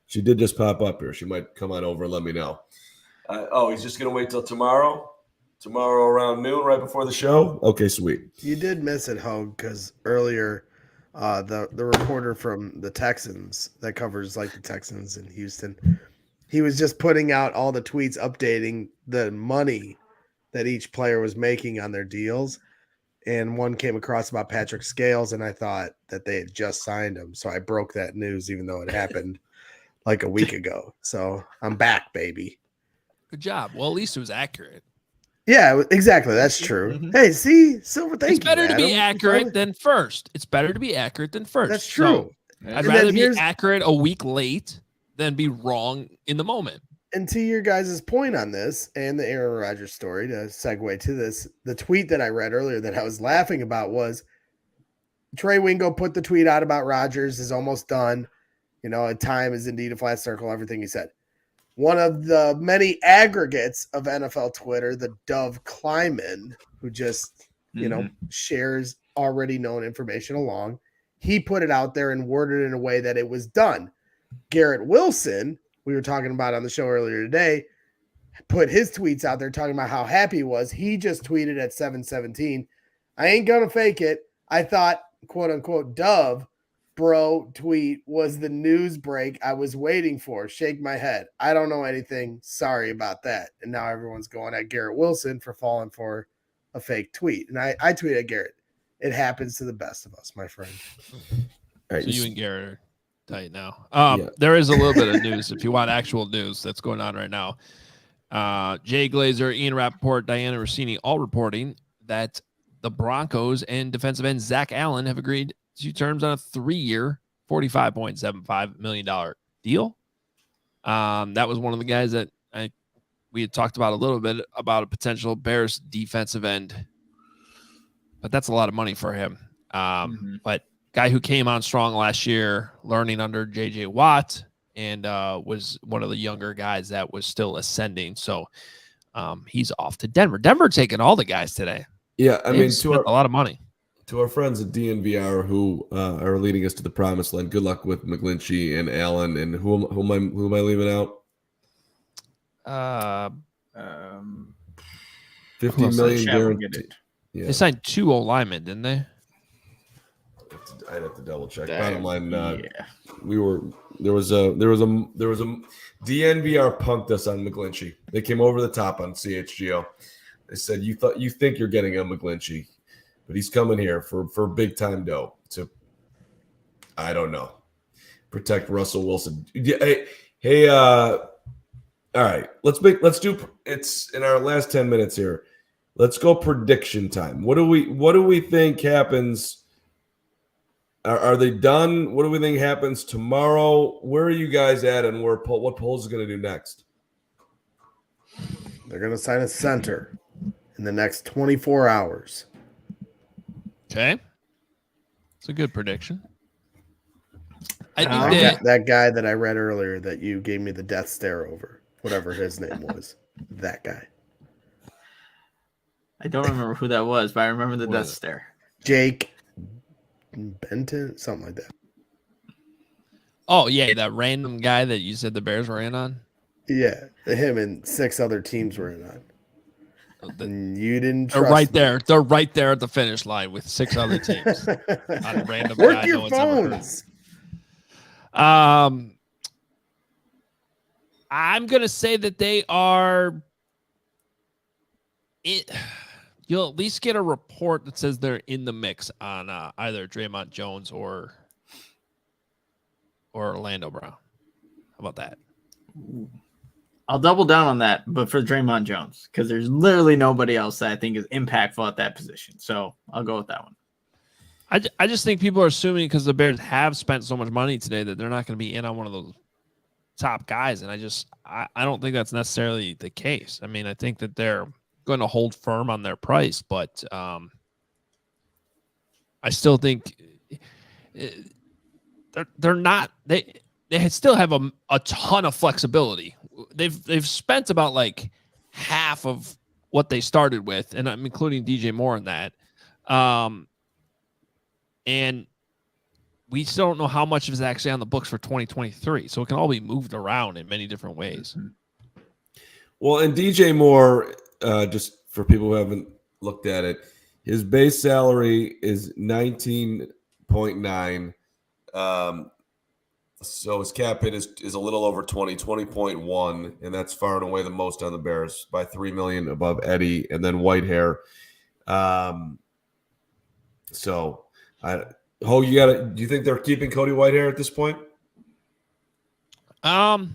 She did just pop up here. She might come on over and let me know. He's just going to wait till tomorrow? Tomorrow around noon, right before the show? Okay, sweet. You did miss it, Hoge, because earlier the reporter from the Texans that covers like the Texans in Houston, he was just putting out all the tweets updating the money that each player was making on their deals. And one came across about Patrick Scales, and I thought that they had just signed him. So I broke that news, even though it happened like a week ago. So I'm back, baby. Good job. Well, at least it was accurate. Yeah, exactly. That's true. Mm-hmm. Hey, see, Silver, thank you. It's better to be accurate than first. It's better to be accurate than first. That's true. So I'd rather be accurate a week late than be wrong in the moment. And to your guys' point on this and the Aaron Rodgers story, to segue to this, the tweet that I read earlier that I was laughing about was Trey Wingo put the tweet out about Rodgers is almost done. You know, a time is indeed a flat circle, everything he said. One of the many aggregates of NFL Twitter, the Dove Kleiman, who just, shares already known information along, he put it out there and worded it in a way that it was done. Garrett Wilson, we were talking about on the show earlier today, put his tweets out there talking about how happy he was. He just tweeted at 7:17, I ain't going to fake it. I thought, quote unquote, Dove bro tweet was the news break I was waiting for. Shake my head. I don't know anything. Sorry about that. And now everyone's going at Garrett Wilson for falling for a fake tweet. And I tweeted at Garrett. It happens to the best of us, my friend. All right, so you and Garrett are tight now. There is a little bit of news if you want actual news that's going on right now. Jay Glazer, Ian Rappaport, Diana Rossini all reporting that the Broncos and defensive end Zach Allen have agreed to terms on a 3-year, $45.75 million deal. That was one of the guys that we had talked about a little bit about a potential Bears defensive end, but that's a lot of money for him. But guy who came on strong last year, learning under J.J. Watt, and was one of the younger guys that was still ascending. So he's off to Denver. Denver taking all the guys today. Yeah, I mean, spent a lot of money. To our friends at DNVR who are leading us to the promised land, good luck with McGlinchey and Allen. And who am I leaving out? 15 million guaranteed. Yeah. They signed 2 O-linemen, didn't they? I'd have to double check. Bottom line, there was a DNVR punked us on McGlinchey. They came over the top on CHGO. They said you think you're getting a McGlinchey, but he's coming here for big time dough to, I don't know, protect Russell Wilson. Hey, all right, let's do. It's in our last 10 minutes here. Let's go prediction time. What do we think happens? Are they done? What do we think happens tomorrow? Where are you guys at, and what Poles is going to do next? They're going to sign a center in the next 24 hours. Okay. It's a good prediction. I think that guy that I read earlier that you gave me the death stare over, whatever his name was, that guy. I don't remember who that was, but I remember the death stare. Jake Benton, something like that. Oh, yeah, that random guy that you said the Bears were in on? Yeah, him and 6 other teams were in on. And you didn't They're trust right me. there. They're right there at the finish line with 6 other teams. On a random Work guy your no one's ever heard. phones. I'm going to say that they are you'll at least get a report that says they're in the mix on either Draymond Jones or Orlando Brown. How about that? I'll double down on that, but for Draymond Jones, because there's literally nobody else that I think is impactful at that position. So I'll go with that one. I just think people are assuming because the Bears have spent so much money today that they're not going to be in on one of those top guys. And I don't think that's necessarily the case. I mean, I think that they're going to hold firm on their price, but I still think they're not, they still have a ton of flexibility. They've spent about like half of what they started with, and I'm including DJ Moore in that. And we still don't know how much is actually on the books for 2023. So it can all be moved around in many different ways. Well, and DJ Moore, just for people who haven't looked at it, his base salary is 19.9. So his cap hit is a little over 20.1, and that's far and away the most on the Bears by $3 million above Eddie and then Whitehair. Do you think they're keeping Cody Whitehair at this point? I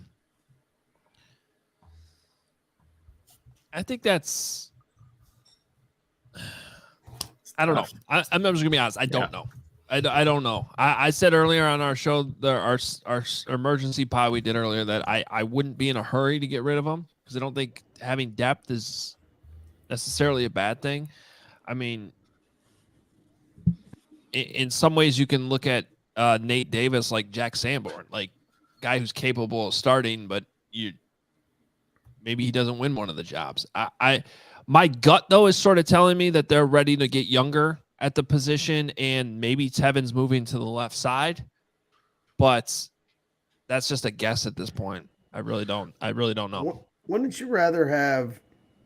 think I don't know. I'm just gonna be honest. I don't know. I don't know. I said earlier on our show, our emergency pod we did earlier, that I wouldn't be in a hurry to get rid of him because I don't think having depth is necessarily a bad thing. I mean, in some ways you can look at Nate Davis like Jack Sanborn, like guy who's capable of starting, but maybe he doesn't win one of the jobs. My gut though is sort of telling me that they're ready to get younger at the position, and maybe Tevin's moving to the left side, but that's just a guess at this point. I really don't know. Wouldn't you rather have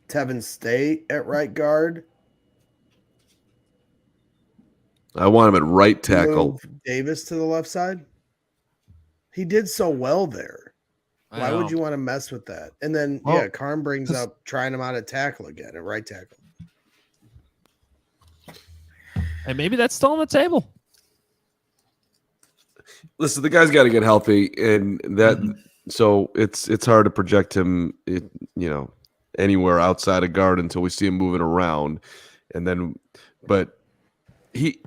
Tevin stay at right guard? I want him at right tackle. Move Davis to the left side? He did so well there. Why would you want to mess with that? And then, Carm brings up trying him out at tackle again, at right tackle. And maybe that's still on the table. Listen, the guy's got to get healthy, and that so it's hard to project him, anywhere outside of guard until we see him moving around, and then, but we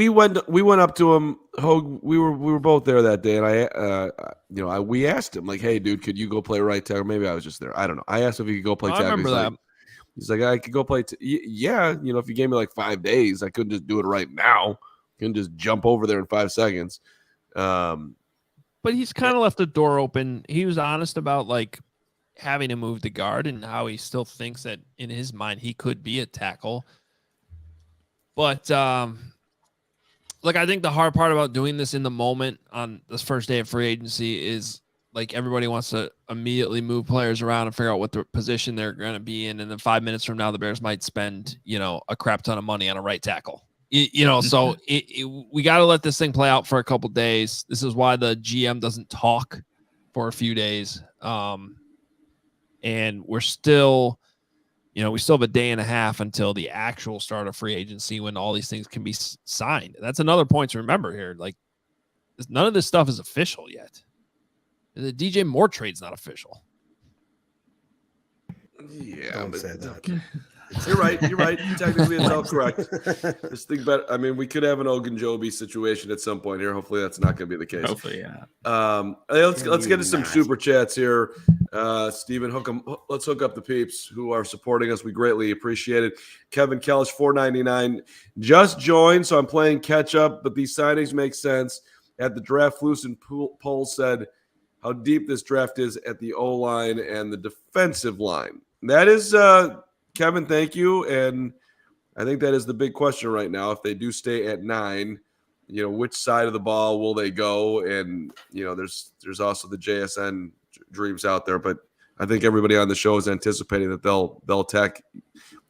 went up to him. Hoge, we were both there that day, and we asked him like, "Hey, dude, could you go play right tackle?" Maybe I was just there. I don't know. I asked if he could go play tackle. I remember that. He's like, I could go play. Yeah, if you gave me like 5 days, I couldn't just do it right now. Couldn't just jump over there in 5 seconds. But he's kind of left the door open. He was honest about like having to move the guard and how he still thinks that in his mind he could be a tackle. But like I think the hard part about doing this in the moment on this first day of free agency is like everybody wants to immediately move players around and figure out what the position they're going to be in. And then 5 minutes from now, the Bears might spend, a crap ton of money on a right tackle. So we got to let this thing play out for a couple days. This is why the GM doesn't talk for a few days. And we're still, we still have a day and a half until the actual start of free agency when all these things can be signed. That's another point to remember here. Like none of this stuff is official yet. The DJ Moore trade's not official. Yeah, Don't say that. You're right. Technically, it's all correct. Just think about it. I mean, we could have an Ogunjobi situation at some point here. Hopefully, that's not going to be the case. Hopefully, yeah. Let's get to some super chats here. Steven, let's hook up the peeps who are supporting us. We greatly appreciate it. Kevin Kellish, $4.99, just joined, so I'm playing catch up, but these signings make sense. At the draft, Flusen poll said how deep this draft is at the O-line and the defensive line. That is, Kevin, thank you. And I think that is the big question right now. If they do stay at 9, which side of the ball will they go? And, there's also the JSN dreams out there. But I think everybody on the show is anticipating that they'll attack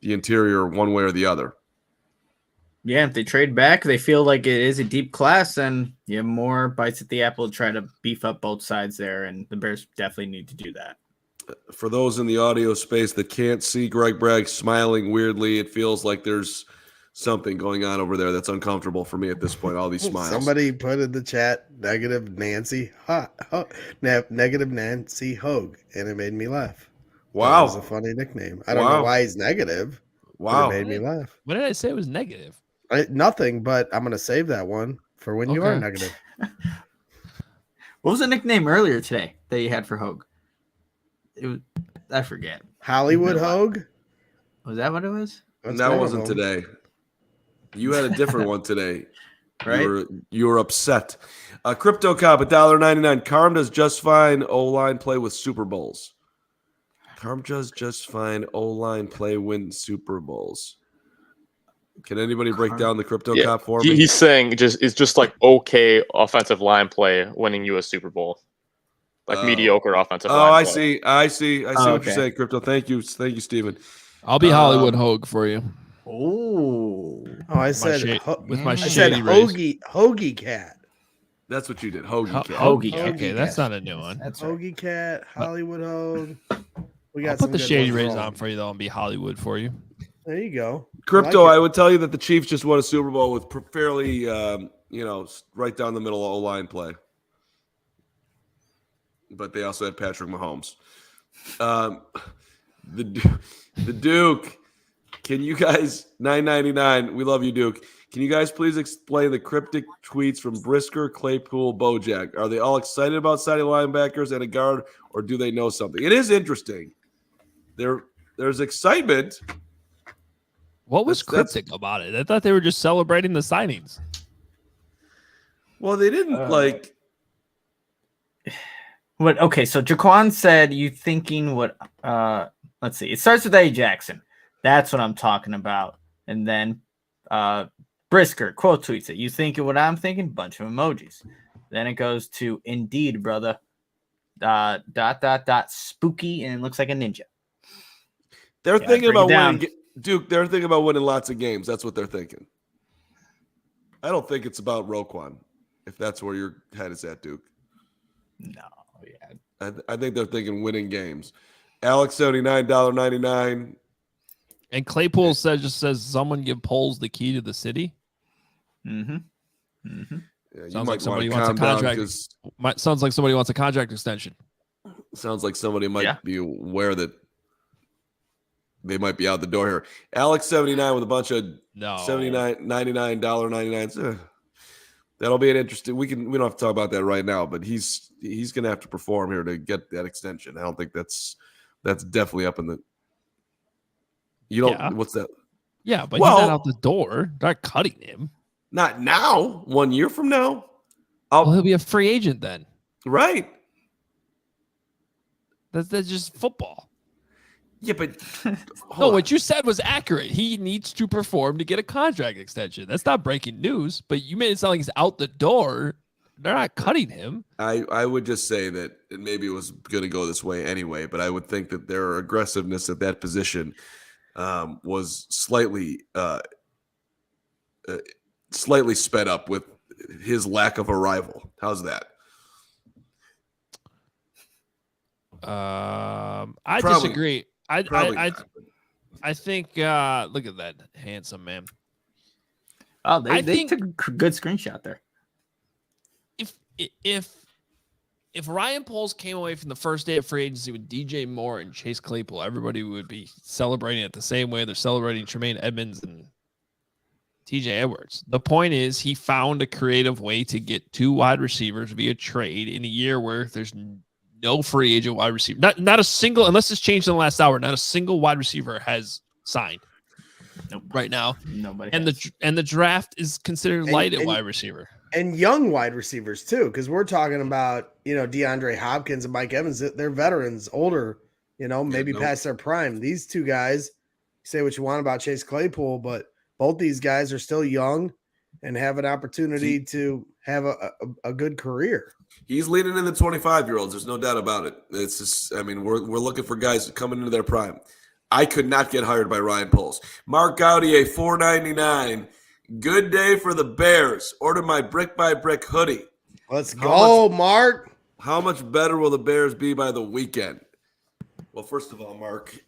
the interior one way or the other. Yeah, if they trade back, they feel like it is a deep class, and you have more bites at the apple to try to beef up both sides there, and the Bears definitely need to do that. For those in the audio space that can't see Greg Bragg smiling weirdly, it feels like there's something going on over there that's uncomfortable for me at this point, all these smiles. Somebody put in the chat, negative Nancy Hoge, and it made me laugh. Wow. That was a funny nickname. I don't know why he's negative. Wow. But it made me laugh. What did I say was negative? Nothing, but I'm going to save that one for when you are negative. What was the nickname earlier today that you had for Hoge? It was, I forget. Hollywood Hoge? Was that what it was? That wasn't today. You had a different one today. Right? You were upset. Crypto Cop, $1.99. Carm does just fine. O-line play with Super Bowls. Carm does just fine. O-line play win Super Bowls. Can anybody break down the Crypto Cop for me? He's saying it's just like okay offensive line play winning you a Super Bowl. Like mediocre offensive line play. I see what you're saying, Crypto. Thank you, Steven. I'll be Hollywood Hoge for you. Oh, I said with my I shady said rays. Hoagie Cat. That's what you did. Hoagie Cat. Hoagie Cat. Okay, that's not a new one. That's right. Hoagie Cat, Hollywood Hoge. We got I'll put the shady rays on for you though and be Hollywood for you. There you go. Crypto, I would tell you that the Chiefs just won a Super Bowl with fairly, right down the middle of O-line play. But they also had Patrick Mahomes. The Duke, Can you guys, $9.99, we love you, Duke. Can you guys please explain the cryptic tweets from Brisker, Claypool, Bojack? Are they all excited about signing linebackers and a guard, or do they know something? It is interesting. There's excitement. What was cryptic about it? I thought they were just celebrating the signings. Well, they didn't like. What? Okay, so Jaquan said, "You thinking what?" Let's see. It starts with A. Jackson. That's what I'm talking about. And then Brisker quote tweets it. You thinking what I'm thinking? Bunch of emojis. Then it goes to Indeed, brother. ... Spooky, and it looks like a ninja. They're thinking about down. winning. Duke, they're thinking about winning lots of games. That's what they're thinking. I don't think it's about Roquan, if that's where your head is at, Duke. No, yeah. I think they're thinking winning games. Alex, $79.99. And Claypool just says someone give Poles the key to the city. Yeah, Sounds like somebody wants a contract. Sounds like somebody wants a contract extension. Sounds like somebody might be aware that they might be out the door here. Alex 79 with a bunch of $99.99. That'll be an interesting. We don't have to talk about that right now, but he's going to have to perform here to get that extension. I don't think that's definitely up in the. You don't. What's that? Yeah, but he's not out the door. They're not cutting him. Not now. 1 year from now. He'll be a free agent then. Right. That's just football. Yeah, but what you said was accurate. He needs to perform to get a contract extension. That's not breaking news, but you made it sound like he's out the door. They're not cutting him. I would just say that maybe it was going to go this way anyway, but I would think that their aggressiveness at that position was slightly sped up with his lack of arrival. How's that? I disagree. I think look at that handsome man. Oh, they took a good screenshot there. If Ryan Poles came away from the first day of free agency with DJ Moore and Chase Claypool, everybody would be celebrating it the same way they're celebrating Tremaine Edmunds and TJ Edwards. The point is he found a creative way to get 2 wide receivers via trade in a year where there's no free agent wide receiver. Not a single, unless it's changed in the last hour, not a single wide receiver has signed right now. Nobody. And the draft is considered light at wide receiver. And young wide receivers too, because we're talking about, DeAndre Hopkins and Mike Evans. They're veterans, older, maybe past their prime. These 2 guys, say what you want about Chase Claypool, but both these guys are still young and have an opportunity to have a good career. He's leading in the 25-year-olds. There's no doubt about it. It's just, we're looking for guys coming into their prime. I could not get hired by Ryan Poles. Mark Gaudier, $4.99. Good day for the Bears. Order my brick by brick hoodie. Let's go, Mark. How much better will the Bears be by the weekend? Well, first of all, Mark,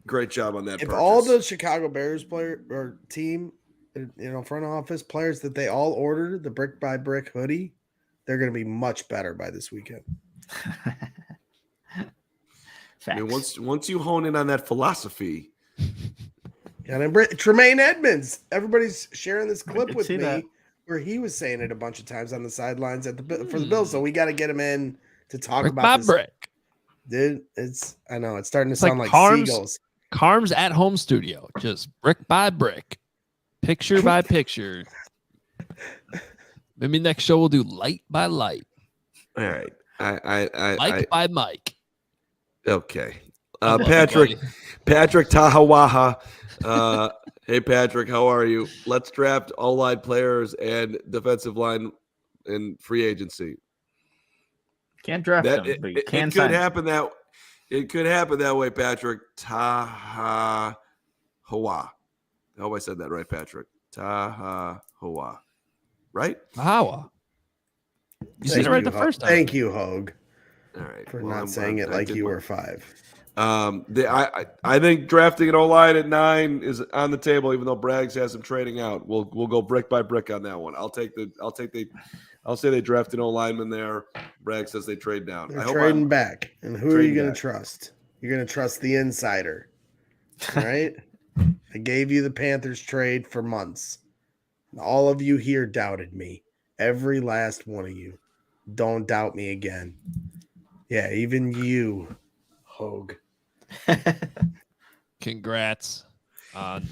great job on that. If all the Chicago Bears player or team, front office players that they all ordered the brick by brick hoodie, they're going to be much better by this weekend. Once you hone in on that philosophy. And Tremaine Edmunds, everybody's sharing this clip with me where he was saying it a bunch of times on the sidelines for the Bills. So we got to get him in to talk about this. Brick. Dude, I know it's starting to sound like seagulls. Carm's at home studio, just brick by brick, picture by picture. Maybe next show we'll do light by light. All right, Mike by Mike. Okay, Patrick Tahawaha. Hey Patrick, how are you? Let's draft all line players and defensive line in free agency. Can't draft them, but you can sign them. It could happen that way, Patrick. Tahawa. I hope I said that right, Patrick. Tahawa. Right? Tahawa. You said it right the first time. Thank you, Hoge. All right. For not saying it like you were 5. I think drafting an O-line at 9 is on the table, even though Braggs has him trading out. We'll go brick by brick on that one. I'll say they draft an O-lineman there. Braggs says they trade down. They're trading back. And who are you going to trust? You're going to trust the insider, right? I gave you the Panthers trade for months. All of you here doubted me. Every last one of you. Don't doubt me again. Yeah, even you, Hoge. Congrats.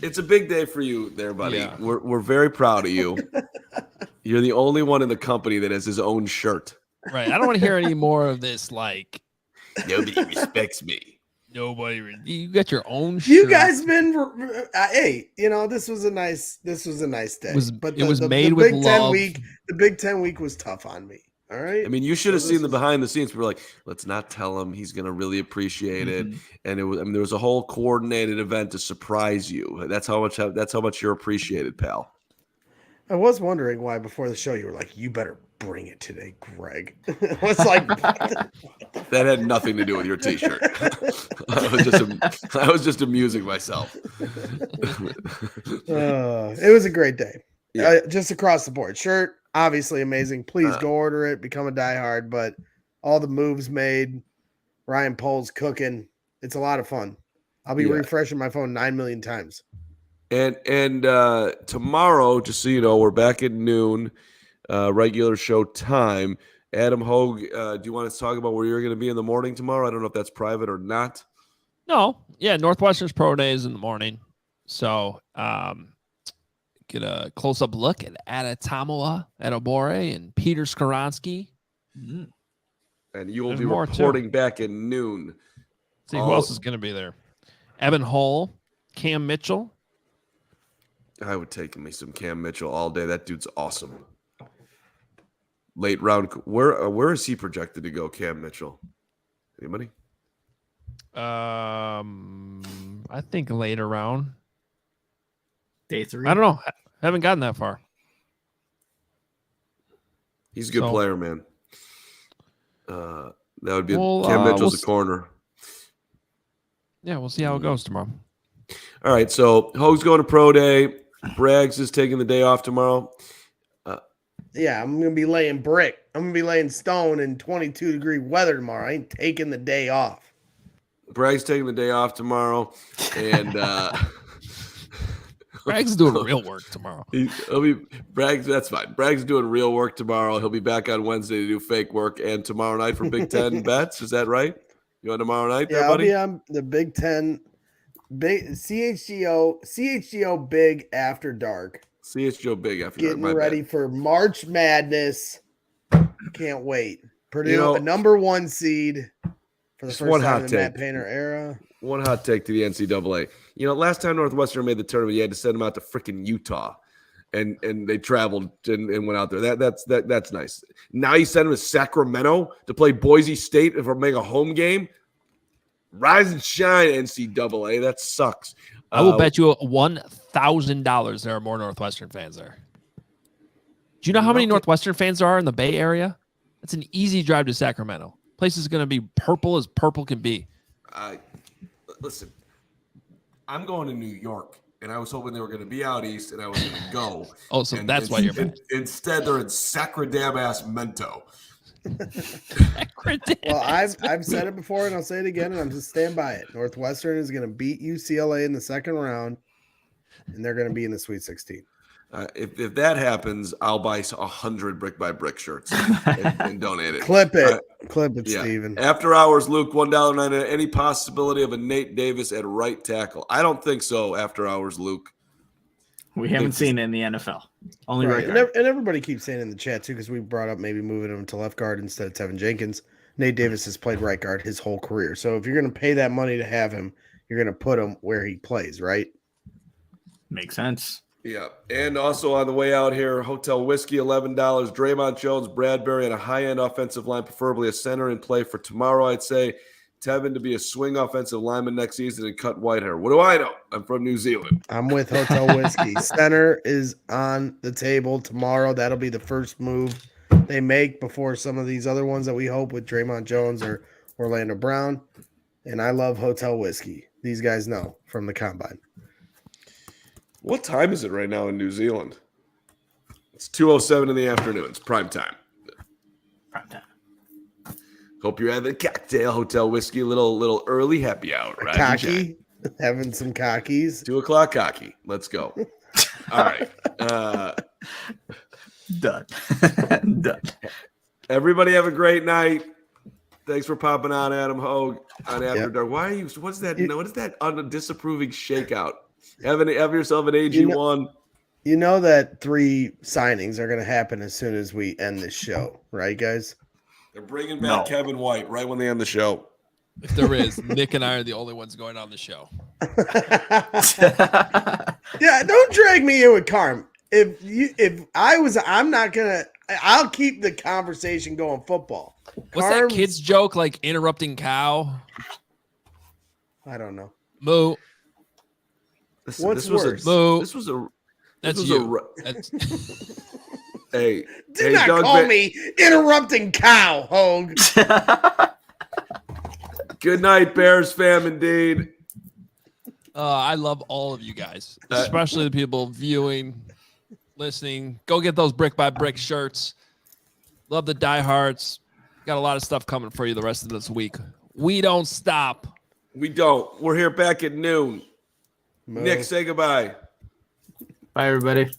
It's a big day for you there, buddy. Yeah. We're very proud of you. You're the only one in the company that has his own shirt. Right. I don't want to hear any more of this. Like, Nobody respects me. You got your own shirt. You guys been hey, this was a nice day. It was the made with Big Ten love. week, the Big Ten week was tough on me. All right. I mean, you should have seen the behind the scenes. We were like, let's not tell him. He's gonna really appreciate it. And there was a whole coordinated event to surprise you. That's how much you're appreciated, pal. I was wondering why before the show you were like, you better bring it today, Greg. I was like, that had nothing to do with your T-shirt. I was just amusing myself. It was a great day. Yeah. Just across the board. Shirt, obviously amazing. Please go order it. Become a diehard. But all the moves made, Ryan Poles cooking. It's a lot of fun. I'll be refreshing my phone 9 million times. And tomorrow, just so you know, we're back at noon, regular show time. Adam Hoge, do you want to talk about where you're going to be in the morning tomorrow? I don't know if that's private or not. No. Yeah. Northwestern's pro day is in the morning. So get a close-up look at Adetomoa, Edobore, and Peter Skoronsky. And you will There's be more, reporting back at noon. See who else is going to be there. Evan Hull, Cam Mitchell. I would take me some Cam Mitchell all day. That dude's awesome. Late round. Where is he projected to go, Cam Mitchell? Anybody? I think later round. Day 3. I don't know. I haven't gotten that far. He's a good player, man. That would be Cam Mitchell's a corner. Yeah, we'll see how it goes tomorrow. All right, so Hoge's going to pro day. Braggs is taking the day off tomorrow. Yeah, I'm going to be laying brick. I'm going to be laying stone in 22-degree weather tomorrow. I ain't taking the day off. Bragg's taking the day off tomorrow. And Bragg's doing real work tomorrow. That's fine. Bragg's doing real work tomorrow. He'll be back on Wednesday to do fake work. And tomorrow night for Big Ten bets. Is that right? You on tomorrow night there, buddy? I'll be on the Big Ten. CHGO Big After Dark. CHGO Big After Getting Dark. ready for March Madness. Can't wait. Purdue, a number 1 seed for the first time in the Matt Painter era. One hot take to the NCAA. Last time Northwestern made the tournament, you had to send them out to freaking Utah, and they traveled and went out there. That's nice. Now you send them to Sacramento to play Boise State for make a home game. Rise and shine, NCAA. That sucks. I will bet you $1,000 there are more Northwestern fans there. Do you know how many Northwestern fans there are in the Bay Area? That's an easy drive to Sacramento. Place is going to be purple as purple can be. Listen, I'm going to New York, and I was hoping they were going to be out east, and I was going to go. Oh, so that's why you're mad. Instead, they're in Sacramento. Well, I've said it before and I'll say it again, and I'm just stand by it. Northwestern is going to beat UCLA in the second round, and they're going to be in the Sweet 16. If that happens, I'll buy 100 brick by brick shirts and donate it. Clip it, yeah. Steven. After hours, Luke, $1.09. Any possibility of a Nate Davis at right tackle? I don't think so. After hours, Luke. We haven't seen it in the NFL. Only right. right. And everybody keeps saying in the chat too, because we brought up maybe moving him to left guard instead of Tevin Jenkins. Nate Davis has played right guard his whole career. So if you're going to pay that money to have him, you're going to put him where he plays, right? Makes sense. Yeah. And also on the way out here, Hotel Whiskey, $11. Draymond Jones, Bradbury, and a high-end offensive line, preferably a center in play for tomorrow, I'd say. Tevin to be a swing offensive lineman next season and cut Whitehair. What do I know? I'm from New Zealand. I'm with Hotel Whiskey. Center is on the table tomorrow. That'll be the first move they make before some of these other ones that we hope with Draymond Jones or Orlando Brown. And I love Hotel Whiskey. These guys know from the combine. What time is it right now in New Zealand? It's 2:07 in the afternoon. It's prime time. Prime time. Hope you're having a cocktail, Hotel Whiskey, a little early happy hour, right? Cocky. Having some cockies. 2 o'clock cocky. Let's go. All right. Done. Done. Everybody have a great night. Thanks for popping on, Adam Hoge, on After Dark. Why are you? What's that? What is that on a disapproving shakeout? Have yourself an AG1. You know that 3 signings are going to happen as soon as we end this show, right, guys? They're bringing back Kevin White right when they end the show. If there is, Nick and I are the only ones going on the show. Yeah, don't drag me in with Carm. I'll keep the conversation going football. What's that kid's joke like interrupting cow? I don't know. Moo. Listen, What's this was worse? Moo. This was a. That's was you. Hey, Do not call me interrupting cow, Hoge. Good night, Bears fam, indeed. I love all of you guys, especially the people viewing, listening. Go get those brick by brick shirts. Love the diehards. Got a lot of stuff coming for you the rest of this week. We don't stop. We don't. We're here back at noon. Moo. Nick, say goodbye. Bye, everybody.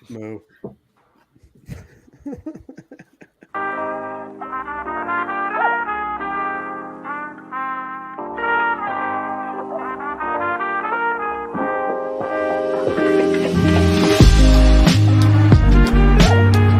Moo.